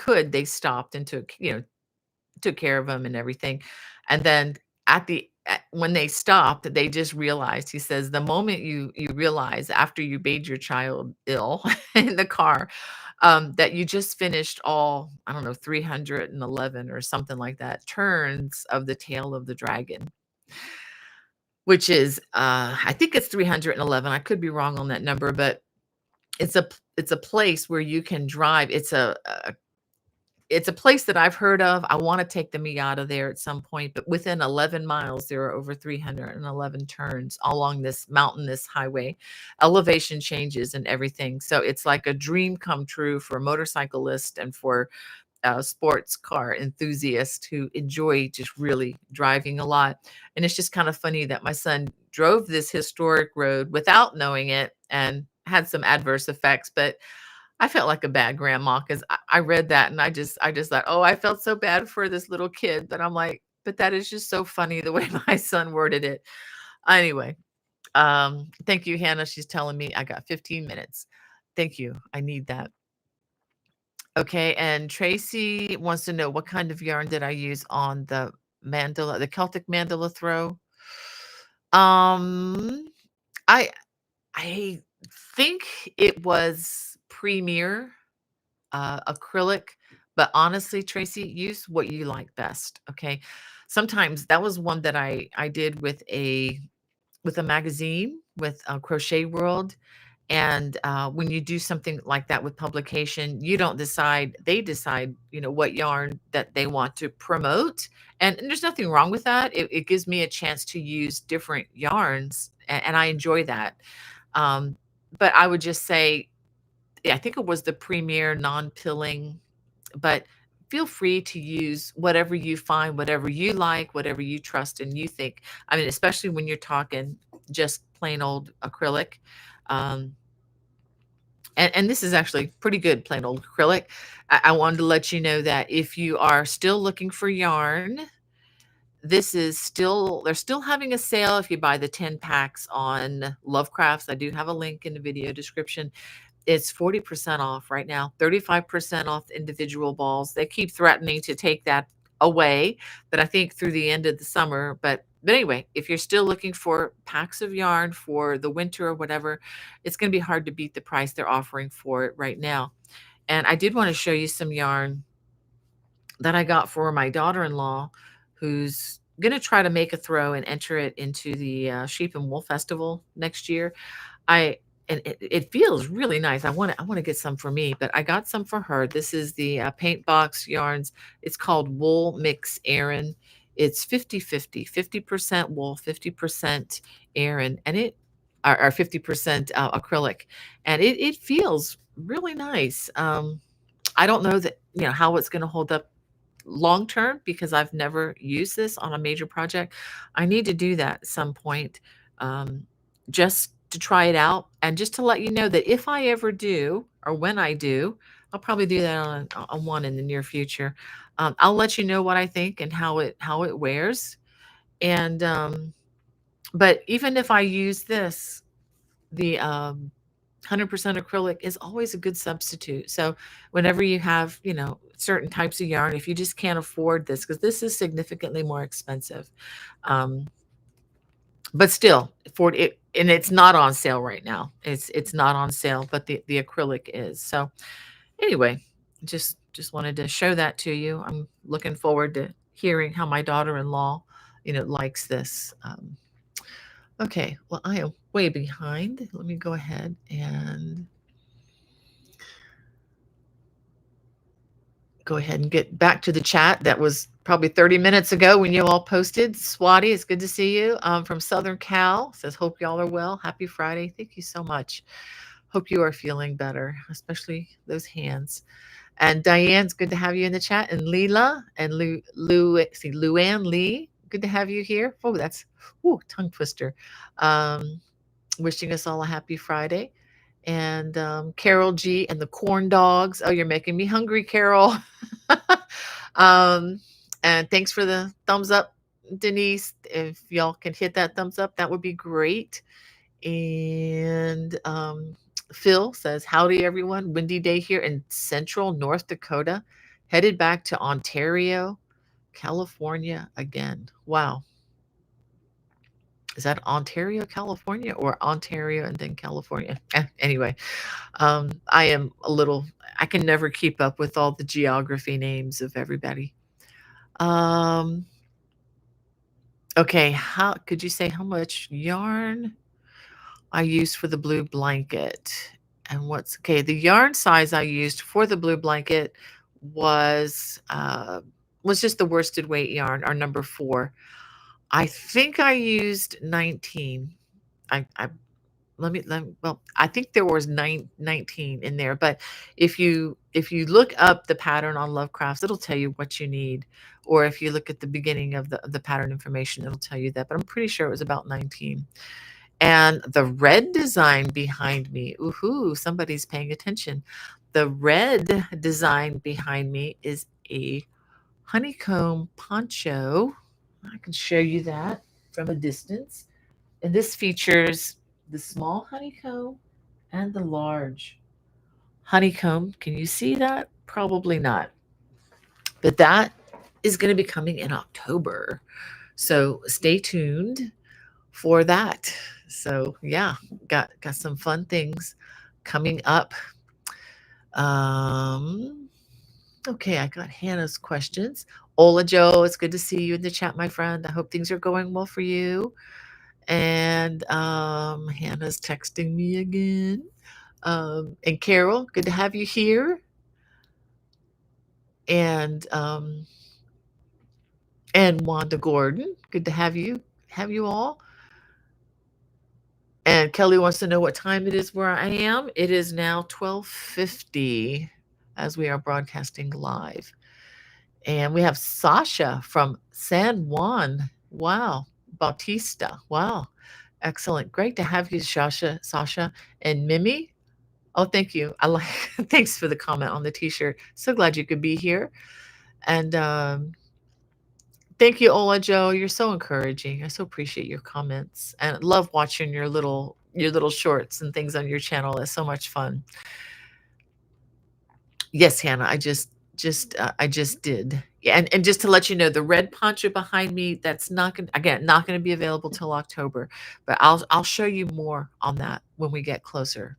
stopped and took care of him and everything. And then when they stopped, they just realized, he says, the moment you realize after you made your child ill in the car, that you just finished all, I don't know, 311 or something like that, turns of the tail of the dragon, which is, I think it's 311. I could be wrong on that number, but it's a place where you can drive. It's a place that I've heard of. I want to take the Miata there at some point, but within 11 miles, there are over 311 turns along this mountainous highway, elevation changes and everything. So it's like a dream come true for motorcyclists and for sports car enthusiasts who enjoy just really driving a lot. And it's just kind of funny that my son drove this historic road without knowing it and had some adverse effects. But I felt like a bad grandma 'cause I read that and I just thought, "Oh, I felt so bad for this little kid," but I'm like, "But that is just so funny the way my son worded it." Anyway, thank you, Hannah. She's telling me I got 15 minutes. Thank you. I need that. Okay, and Tracy wants to know what kind of yarn did I use on the Celtic mandala throw? Um, I I think it was Premier acrylic, but honestly, Tracy, use what you like best. Okay, sometimes that was one that I did with a magazine with Crochet World. And when you do something like that with publication, you don't decide, they decide, what yarn that they want to promote. And there's nothing wrong with that. It gives me a chance to use different yarns, and I enjoy that. Um, but I would just say, yeah, I think it was the Premier non-pilling, but feel free to use whatever you find, whatever you like, whatever you trust and you think. I mean, especially when you're talking just plain old acrylic. Um, and this is actually pretty good plain old acrylic. I wanted to let you know that if you are still looking for yarn, they're still having a sale if you buy the 10 packs on Lovecrafts. I do have a link in the video description. It's 40% off right now, 35% off individual balls. They keep threatening to take that away, but I think through the end of the summer. But anyway, if you're still looking for packs of yarn for the winter or whatever, it's going to be hard to beat the price they're offering for it right now. And I did want to show you some yarn that I got for my daughter-in-law, who's going to try to make a throw and enter it into the Sheep and Wool Festival next year. I and it feels really nice. I wanna get some for me, but I got some for her. This is the, Paint Box Yarns. It's called Wool Mix Aran. It's 50/50 wool, 50% Aran, and it or 50%, acrylic, and it feels really nice. I don't know that, how it's gonna hold up long term because I've never used this on a major project. I need to do that at some point, um, just to try it out and just to let you know that if I ever do, or when I do, I'll probably do that on one in the near future. I'll let you know what I think and how it wears. And but even if I use this, the 100% acrylic is always a good substitute. So whenever you have, certain types of yarn, if you just can't afford this, because this is significantly more expensive, um, but still for it, and it's not on sale right now. It's not on sale, but the acrylic is. So anyway, just wanted to show that to you. I'm looking forward to hearing how my daughter-in-law, likes this. Okay, well, I am way behind. Let me go ahead and get back to the chat. That was probably 30 minutes ago when you all posted. Swati, it's good to see you. From Southern Cal, says, hope y'all are well. Happy Friday. Thank you so much. Hope you are feeling better, especially those hands. And Diane's good to have you in the chat. And Leela and Luann Lee, good to have you here. Oh, that's tongue twister. Wishing us all a happy Friday. And Carol G and the corn dogs. Oh, you're making me hungry, Carol. um, and thanks for the thumbs up, Denise. If y'all can hit that thumbs up, that would be great. And Phil says, howdy, everyone. Windy day here in central North Dakota. Headed back to Ontario, California again. Wow. Is that Ontario, California, or Ontario and then California? Anyway, I can never keep up with all the geography names of everybody. Okay, how could you say how much yarn I used for the blue blanket? And okay, the yarn size I used for the blue blanket was just the worsted weight yarn, our number 4. I think I used 19. I well, I think there was 19 in there, but if you look up the pattern on Lovecrafts, it'll tell you what you need. Or if you look at the beginning of the pattern information, it'll tell you that. But I'm pretty sure it was about 19. And the red design behind me, ooh, somebody's paying attention. the red design behind me is a honeycomb poncho. I can show you that from a distance. And this features the small honeycomb and the large honeycomb. Can you see that? Probably not. But that is going to be coming in October. So stay tuned for that. So yeah, got some fun things coming up. Um okay, I got Hannah's questions. Ola Joe, it's good to see you in the chat, my friend. I hope things are going well for you. And Hannah's texting me again. And Carol, good to have you here. And Wanda Gordon, good to have you all. And Kelly wants to know what time it is where I am. It is now 12:50 as we are broadcasting live. And we have Sasha from San Juan. Wow. Bautista. Wow. Excellent. Great to have you, Sasha. And Mimi. Oh, thank you. I like thanks for the comment on the t-shirt. So glad you could be here. And thank you, Ola Joe. You're so encouraging. I so appreciate your comments and love watching your little shorts and things on your channel. It's so much fun. Yes, Hannah, I just did. Yeah, and just to let you know, the red poncho behind me, that's not gonna be available till October, but I'll show you more on that when we get closer.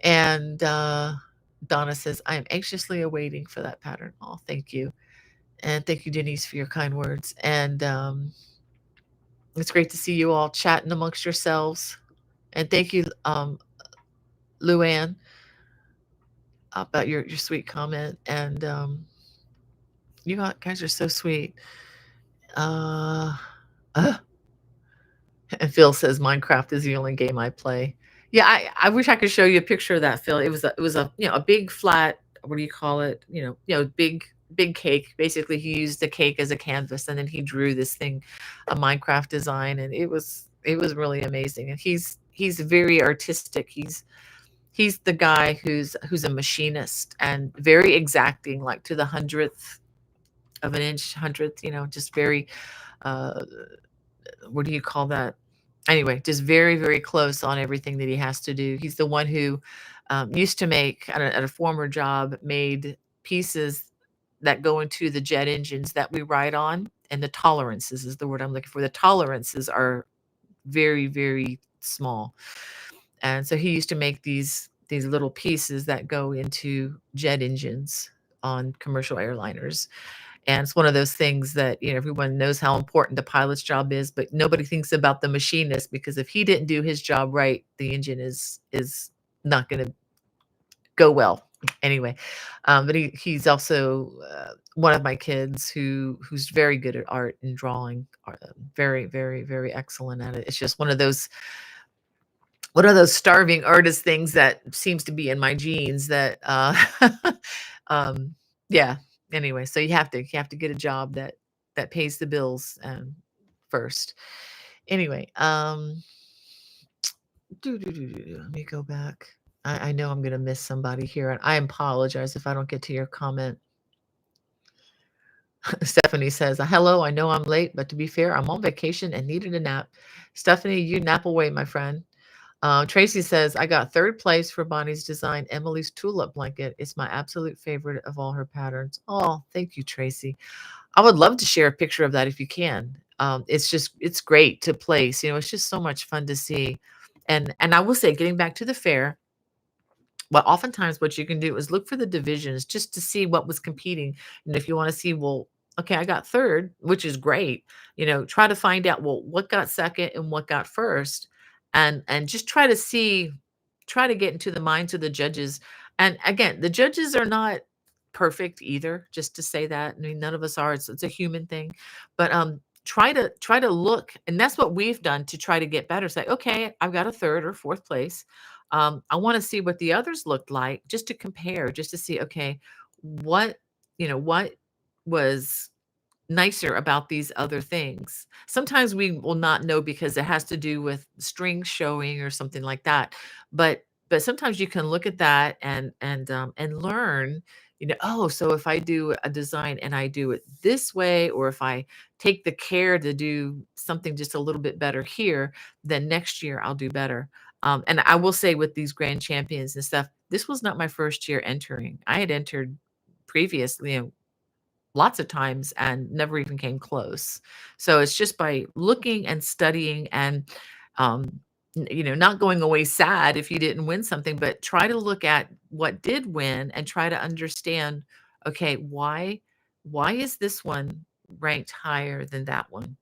And Donna says, I am anxiously awaiting for that pattern. Oh, thank you. And thank you, Denise, for your kind words. And it's great to see you all chatting amongst yourselves. And thank you, Luann, about your sweet comment. And you guys are so sweet. Uh, uh, and Phil says Minecraft is the only game I play. Yeah, I wish I could show you a picture of that, Phil. It was a a big flat, what do you call it? Big cake. Basically, he used the cake as a canvas, and then he drew this thing, a Minecraft design, and it was really amazing. And he's very artistic. He's the guy who's a machinist and very exacting, like to the hundredth of an inch, hundredth, just very uh what do you call that? Anyway, just very, very close on everything that he has to do. He's the one who used to make at a former job, made pieces that go into the jet engines that we ride on, and the tolerances is the word I'm looking for. The tolerances are very, very small, and so he used to make these little pieces that go into jet engines on commercial airliners. And it's one of those things that, everyone knows how important the pilot's job is, but nobody thinks about the machinist, because if he didn't do his job right, the engine is not going to go well. Anyway, but he's also one of my kids who's very good at art and drawing, very, very, very excellent at it. It's just one of those starving artist things that seems to be in my genes that um yeah. Anyway, so you have to get a job that pays the bills first. Anyway, let me go back. I know I'm gonna miss somebody here, and I apologize if I don't get to your comment. Stephanie says, hello, I know I'm late, but to be fair, I'm on vacation and needed a nap. Stephanie, you nap away, my friend. Tracy says, I got third place for Bonnie's design, Emily's tulip blanket. It's my absolute favorite of all her patterns. Oh, thank you, Tracy. I would love to share a picture of that if you can. It's great to place. It's just so much fun to see. And I will say, getting back to the fair, well, oftentimes what you can do is look for the divisions just to see what was competing. And if you want to see, well, okay, I got third, which is great. Try to find out, well, what got second and what got first, and just try to get into the minds of the judges. And again, the judges are not perfect either. Just to say that, I mean, none of us are. It's a human thing, but try to look, and that's what we've done to try to get better. Say, okay, I've got a third or fourth place. I want to see what the others looked like, just to compare, just to see, okay, what was nicer about these other things. Sometimes we will not know because it has to do with strings showing or something like that. But but sometimes you can look at that and learn, oh, so if I do a design and I do it this way, or if I take the care to do something just a little bit better here, then next year I'll do better. And I will say with these grand champions and stuff, this was not my first year entering. I had entered previously, lots of times and never even came close. So it's just by looking and studying and, um, not going away sad if you didn't win something, but try to look at what did win and try to understand, okay, why is this one ranked higher than that one?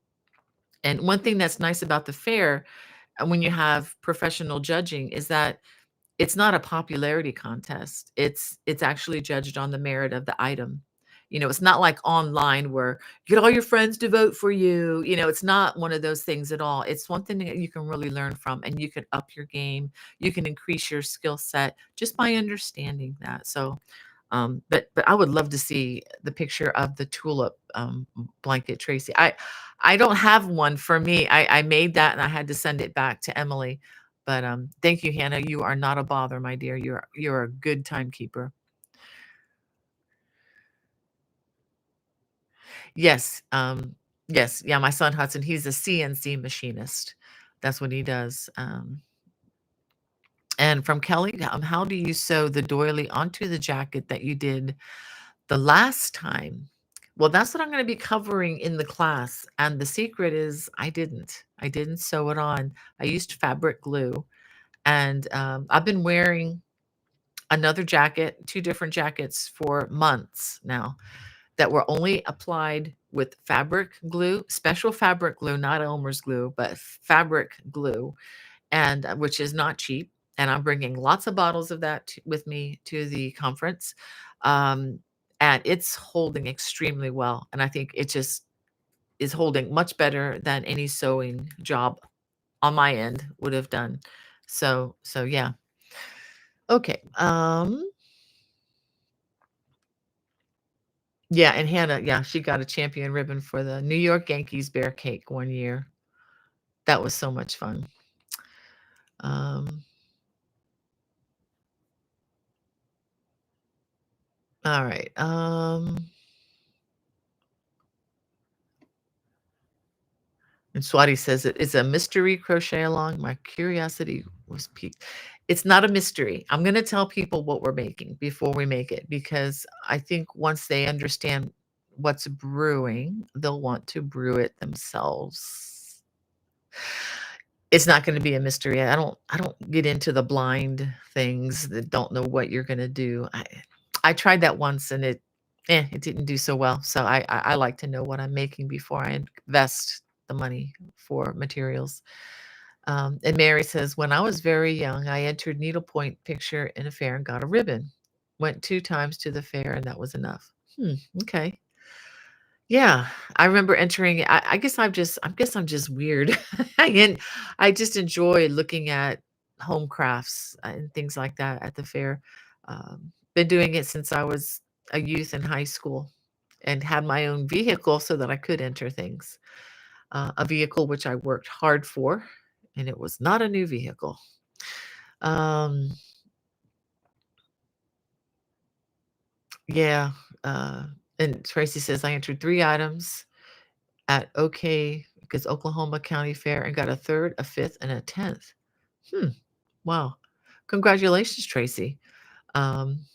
And one thing that's nice about the fair, when you have professional judging, is that it's not a popularity contest. It's actually judged on the merit of the item. It's not like online where get all your friends to vote for you. It's not one of those things at all. It's one thing that you can really learn from, and you can up your game. You can increase your skill set just by understanding that. So, but I would love to see the picture of the tulip blanket, Tracy. I don't have one for me. I made that and I had to send it back to Emily. But, thank you, Hannah. You are not a bother, my dear. You're a good timekeeper. Yes, yes, yeah, my son Hudson, he's a CNC machinist. That's what he does. And from Kelly, how do you sew the doily onto the jacket that you did the last time? Well, that's what I'm gonna be covering in the class, and the secret is I didn't. I didn't sew it on. I used fabric glue, and, I've been wearing another jacket, 2 different jackets for months now that were only applied with fabric glue, special fabric glue, not Elmer's glue, but fabric glue, and which is not cheap. And I'm bringing lots of bottles of that with me to the conference. Um, and it's holding extremely well. And I think it just is holding much better than any sewing job on my end would have done. So yeah. Okay. Yeah, and Hannah, yeah, she got a champion ribbon for the New York Yankees bear cake one year. That was so much fun. Um, all right. And Swati says it is a mystery crochet along. My curiosity was piqued. It's not a mystery. I'm going to tell people what we're making before we make it because I think once they understand what's brewing, they'll want to brew it themselves. It's not gonna be a mystery. I don't get into the blind things that don't know what you're gonna do. I tried that once and it didn't do so well. So I like to know what I'm making before I invest the money for materials. And Mary says, when I was very young, I entered needlepoint picture in a fair and got a ribbon. Went 2 times to the fair and that was enough. Okay. Yeah, I remember entering I guess I'm just weird. And I just enjoy looking at home crafts and things like that at the fair. Been doing it since I was a youth in high school and had my own vehicle so that I could enter things. A vehicle which I worked hard for, and it was not a new vehicle. Um, yeah, and Tracy says, "I entered 3 items at OK, because Oklahoma County Fair and got a 3rd, a 5th, and a 10th. Hmm, wow. Congratulations, Tracy. Um,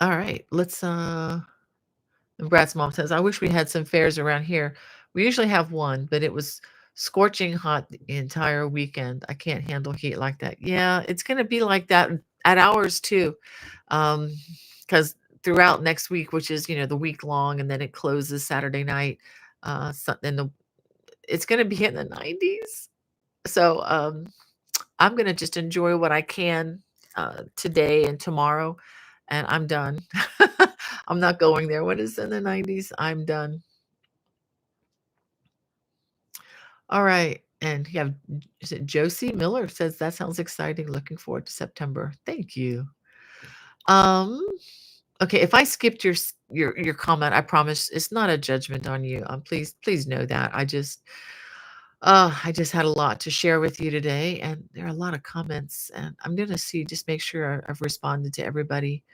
alright, and Brad's mom says, "I wish we had some fairs around here. We usually have one, but it was scorching hot the entire weekend. I can't handle heat like that." Yeah, it's gonna be like that at ours too. Because throughout next week, which is, the week long, and then it closes Saturday night, so then it's gonna be in the 90s. So, I'm gonna just enjoy what I can, today and tomorrow, and I'm done. I'm not going there. When it's in the 90s, I'm done. Alright, and you have is it Josie Miller says, "That sounds exciting. Looking forward to September." Thank you. Um, okay, if I skipped your comment, I promise it's not a judgment on you. Please know that. I just had a lot to share with you today, and there are a lot of comments, and I'm gonna see, just make sure I've responded to everybody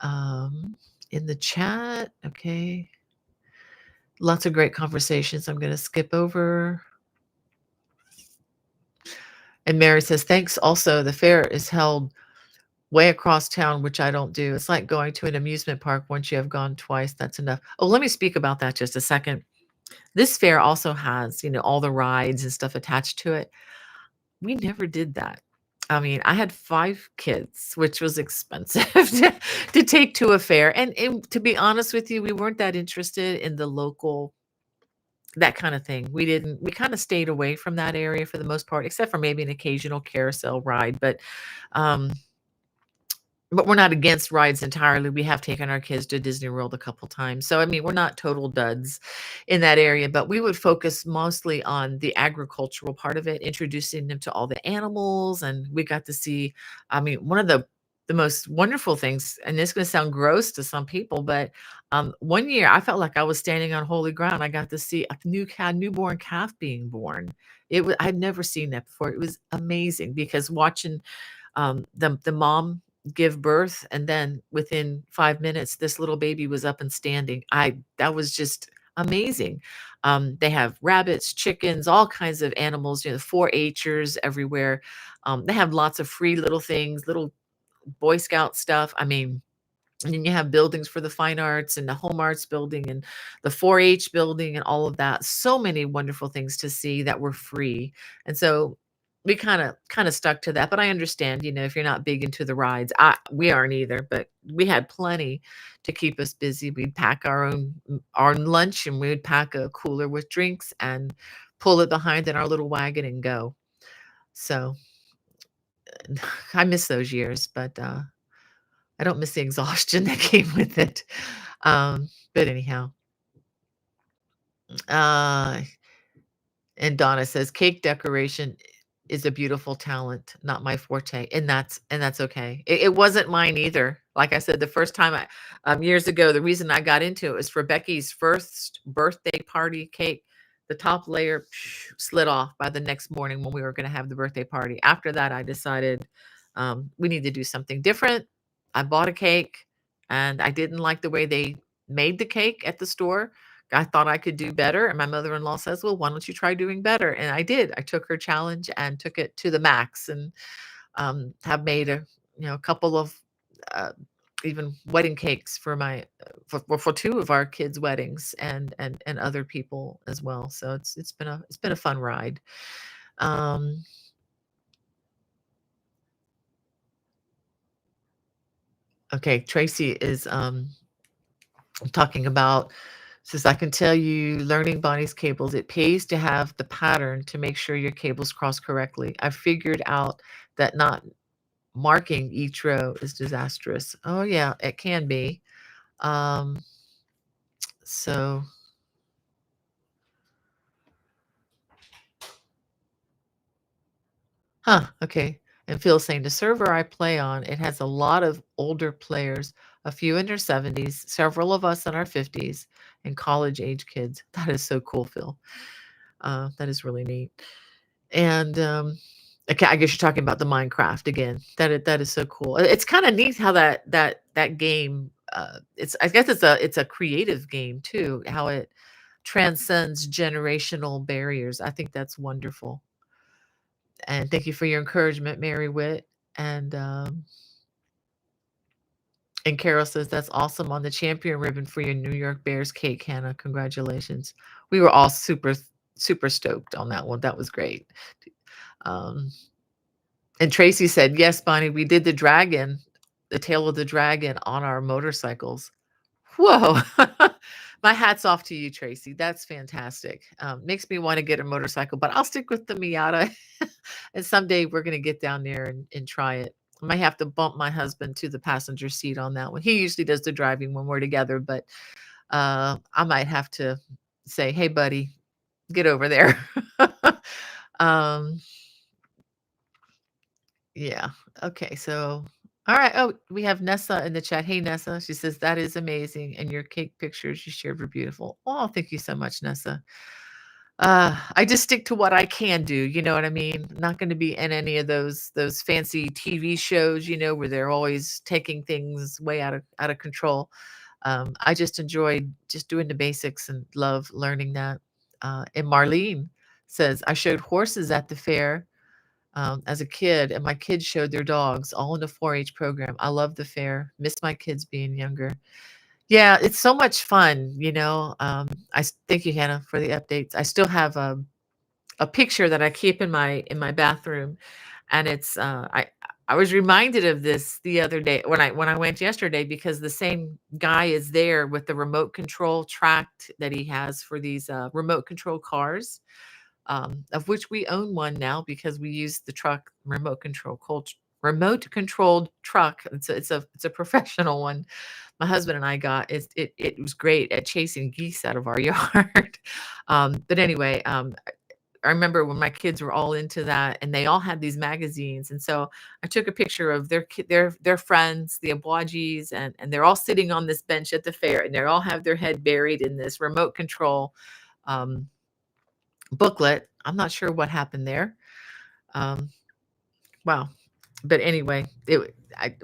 um, in the chat. Okay, lots of great conversations. I'm gonna skip over. And Mary says, thanks. Also, the fair is held way across town, which I don't do. It's like going to an amusement park. Once you have gone twice, that's enough. Oh, let me speak about that just a second. This fair also has, all the rides and stuff attached to it. We never did that. I mean, I had 5 kids, which was expensive to take to a fair, and to be honest with you, we weren't that interested in the local, that kinda thing. We kinda stayed away from that area for the most part, except for maybe an occasional carousel ride, um but we're not against rides entirely. We have taken our kids to Disney World a couple times. So, I mean, we're not total duds in that area, but we would focus mostly on the agricultural part of it, introducing them to all the animals. And we got to see, I mean, one of the most wonderful things, and it's going to sound gross to some people, but one year I felt like I was standing on holy ground. I got to see a newborn calf being born. I'd never seen that before. It was amazing because watching the mom give birth, and then within 5 minutes, this little baby was up and standing. I That was just amazing. They have rabbits, chickens, all kinds of animals, 4-H'ers everywhere. They have lots of free little things, little Boy Scout stuff. I mean, and then you have buildings for the fine arts and the home arts building and the 4-H building and all of that. So many wonderful things to see that were free. And so we kind of stuck to that. But I understand, if you're not big into the rides, we aren't either, but we had plenty to keep us busy. We'd pack our lunch, and we'd pack a cooler with drinks and pull it behind in our little wagon and go. So I miss those years, but I don't miss the exhaustion that came with it. But anyhow, uh, and Donna says cake decoration is a beautiful talent, not my forte, and that's okay. It wasn't mine either. Like I said, the first time years ago, the reason I got into it was for Becky's first birthday party cake. The top layer slid off by the next morning when we were going to have the birthday party. After that, I decided we need to do something different. I bought a cake, and I didn't like the way they made the cake at the store. I thought I could do better, and my mother-in-law says, "Well, why don't you try doing better?" And I did. I took her challenge and took it to the max, and have made a couple of uh, even wedding cakes for my for 2 of our kids' weddings, and other people as well. So it's been a fun ride. Um, okay, Tracy is talking about, says, I can tell you, learning Bonnie's cables, it pays to have the pattern to make sure your cables cross correctly. I figured out that not marking each row is disastrous. Oh yeah, it can be. Um, so, okay. And Phil's saying the server I play on, it has a lot of older players, a few in their 70s, several of us in our 50s, and college age kids. That is so cool, Phil. That is really neat. And, okay, I guess you're talking about the Minecraft again. That is so cool. It's kinda neat how that game, I guess it's a creative game too, how it transcends generational barriers. I think that's wonderful. And thank you for your encouragement, Mary Witt. And, and Carol says, "That's awesome on the champion ribbon for your New York Bears cake, Hannah. Congratulations." We were all super stoked on that one. That was great. Um And Tracy said, "Yes, Bonnie, we did the tail of the dragon on our motorcycles." Whoa. My hat's off to you, Tracy. That's fantastic. Makes me want to get a motorcycle, but I'll stick with the Miata. And someday we're going to get down there and try it. I might have to bump my husband to the passenger seat on that one. He usually does the driving when we're together, but I might have to say, "Hey, buddy, get over there." um, Yeah. Okay. So, all right. Oh, we have Nessa in the chat. Hey, Nessa. She says, that is amazing. And your cake pictures you shared were beautiful. Oh, thank you so much, Nessa. I just stick to what I can do, you know what I mean? Not gonna be in any of those fancy TV shows, where they're always taking things way out of control. I just enjoy just doing the basics and love learning that. And Marlene says, "I showed horses at the fair, as a kid, and my kids showed their dogs, all in the 4-H program. I love the fair. Miss my kids being younger." Yeah, it's so much fun, thank you, Hannah, for the updates. I still have, a picture that I keep in my bathroom, and I was reminded of this the other day when I went yesterday because the same guy is there with the remote control track that he has for these, remote control cars, of which we own one now because we use the truck remote controlled truck. It's a professional one my husband and I got. It was great at chasing geese out of our yard. But anyway, I remember when my kids were all into that, and they all had these magazines, and so I took a picture of their friends, the Abuajis, and they're all sitting on this bench at the fair, and they all have their head buried in this remote control um, booklet. I'm not sure what happened there. Um, wow, but anyway,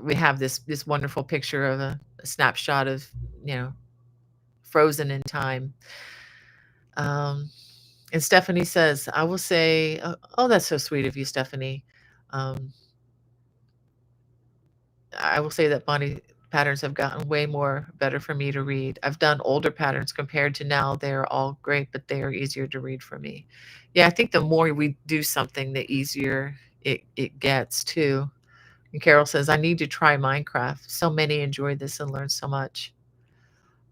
we have this wonderful picture of a snapshot of you know frozen in time. Um, And Stephanie says, I will say, oh, that's so sweet of you, Stephanie. Um, I will say that body patterns have gotten way more better for me to read. I've done older patterns compared to now. They're all great, but they are easier to read for me. Yeah, I think the more we do something, the easier it gets too. And Carol says, I need to try Minecraft. So many enjoyed this and learned so much.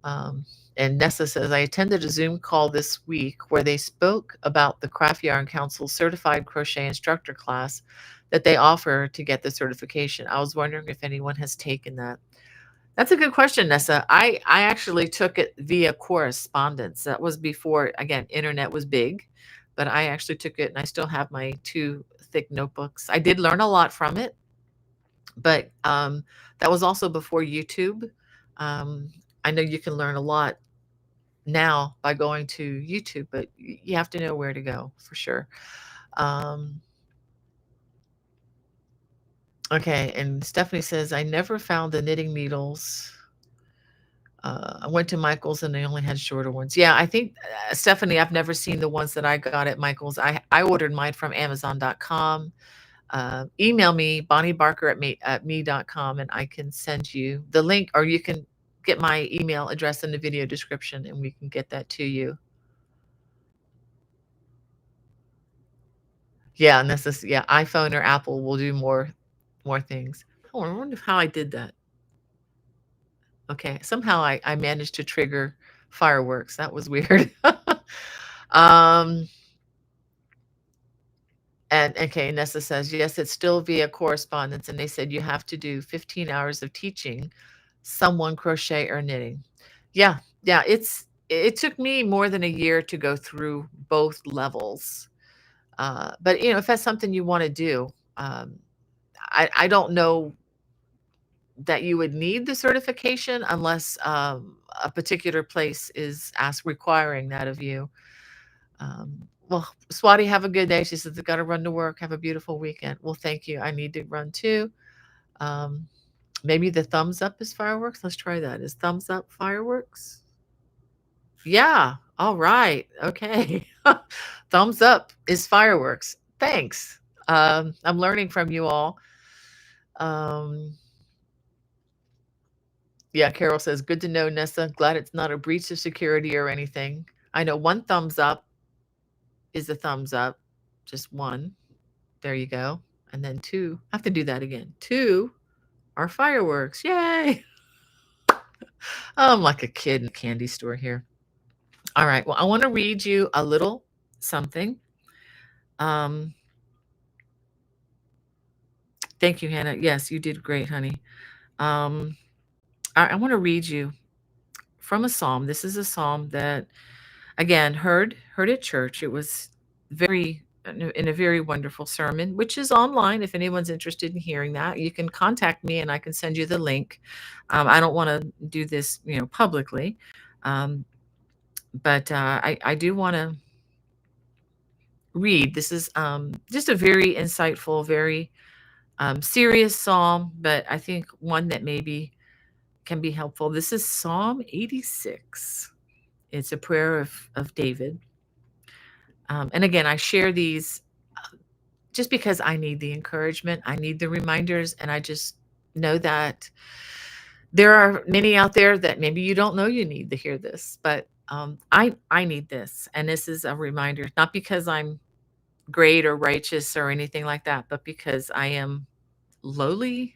Um, and Nessa says, I attended a Zoom call this week where they spoke about the Craft Yarn Council certified crochet instructor class that they offer to get the certification. I was wondering if anyone has taken that. That's a good question, Nessa. I actually took it via correspondence. That was before, again, internet was big, but I actually took it and I still have my two thick notebooks. I did learn a lot from it, but that was also before YouTube. Um, I know you can learn a lot now by going to YouTube, but you have to know where to go for sure. Um, okay, and Stephanie says, I never found the knitting needles. I went to Michael's and they only had shorter ones. Yeah, I think, Stephanie, I've never seen the ones that I got at Michael's. I ordered mine from Amazon.com. Email me, bonniebarker at me.com, and I can send you the link, or you can get my email address in the video description and we can get that to you. Yeah, and this is yeah, iPhone or Apple will do more things. Oh, I wonder how I did that. Okay, somehow I managed to trigger fireworks. That was weird. um, and okay, Nessa says, yes, it's still via correspondence, and they said you have to do 15 hours of teaching someone crochet or knitting. Yeah, yeah, it took me more than a year to go through both levels. But if that's something you want to do, I don't know that you would need the certification unless a particular place is requiring that of you. Well, Swati, have a good day. She says, I got to run to work. Have a beautiful weekend. Well, thank you. I need to run too. Um, maybe the thumbs up is fireworks. Let's try that. Is thumbs up fireworks? Yeah. All right. Okay. Thumbs up is fireworks. Thanks. I'm learning from you all. Um, Yeah, Carol says, good to know, Nessa. Glad it's not a breach of security or anything. I know one thumbs up is a thumbs up, just one. There you go. And then two, I have to do that again. Two are fireworks. Yay. I'm like a kid in a candy store here. All right. Well, I want to read you a little something. Um, Thank you, Hannah. Yes, you did great, honey. Um, I want to read you from a psalm. This is a psalm that again heard at church. It was very in a very wonderful sermon, which is online. If anyone's interested in hearing that, you can contact me and I can send you the link. I don't want to do this publicly, um, but I do want to read. This is just a very insightful, very serious psalm, but I think one that maybe can be helpful. This is Psalm 86. It's a prayer of David. And again, I share these just because I need the encouragement, I need the reminders, and I just know that there are many out there that maybe you don't know you need to hear this, but I need this, and this is a reminder, not because I'm great or righteous or anything like that, but because I am lowly,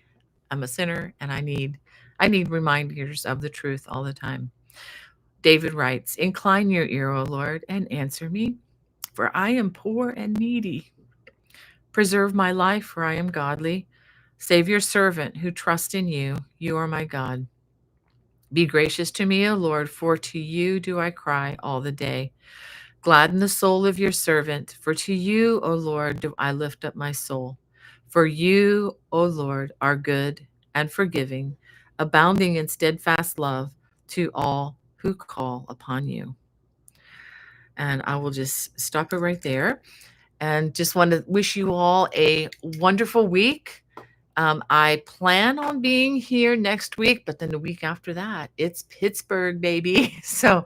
I'm a sinner, and I need reminders of the truth all the time. David writes, "Incline your ear, O Lord, and answer me, for I am poor and needy. Preserve my life, for I am godly. Save your servant who trusts in you. You are my God. Be gracious to me, O Lord, for to you do I cry all the day. Gladden the soul of your servant, for to you, O Lord, do I lift up my soul. For you, O Lord, are good and forgiving, abounding in steadfast love to all who call upon you." And I will just stop it right there and just want to wish you all a wonderful week. I plan on being here next week, but then the week after that, it's Pittsburgh, baby. So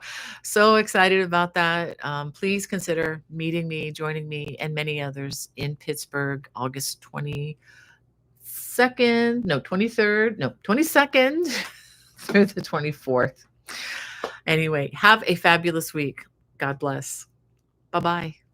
excited about that. Please consider meeting me, joining me, and many others in Pittsburgh, August 22nd, no, 23rd, no, 22nd through the 24th. Anyway, have a fabulous week. God bless. Bye bye.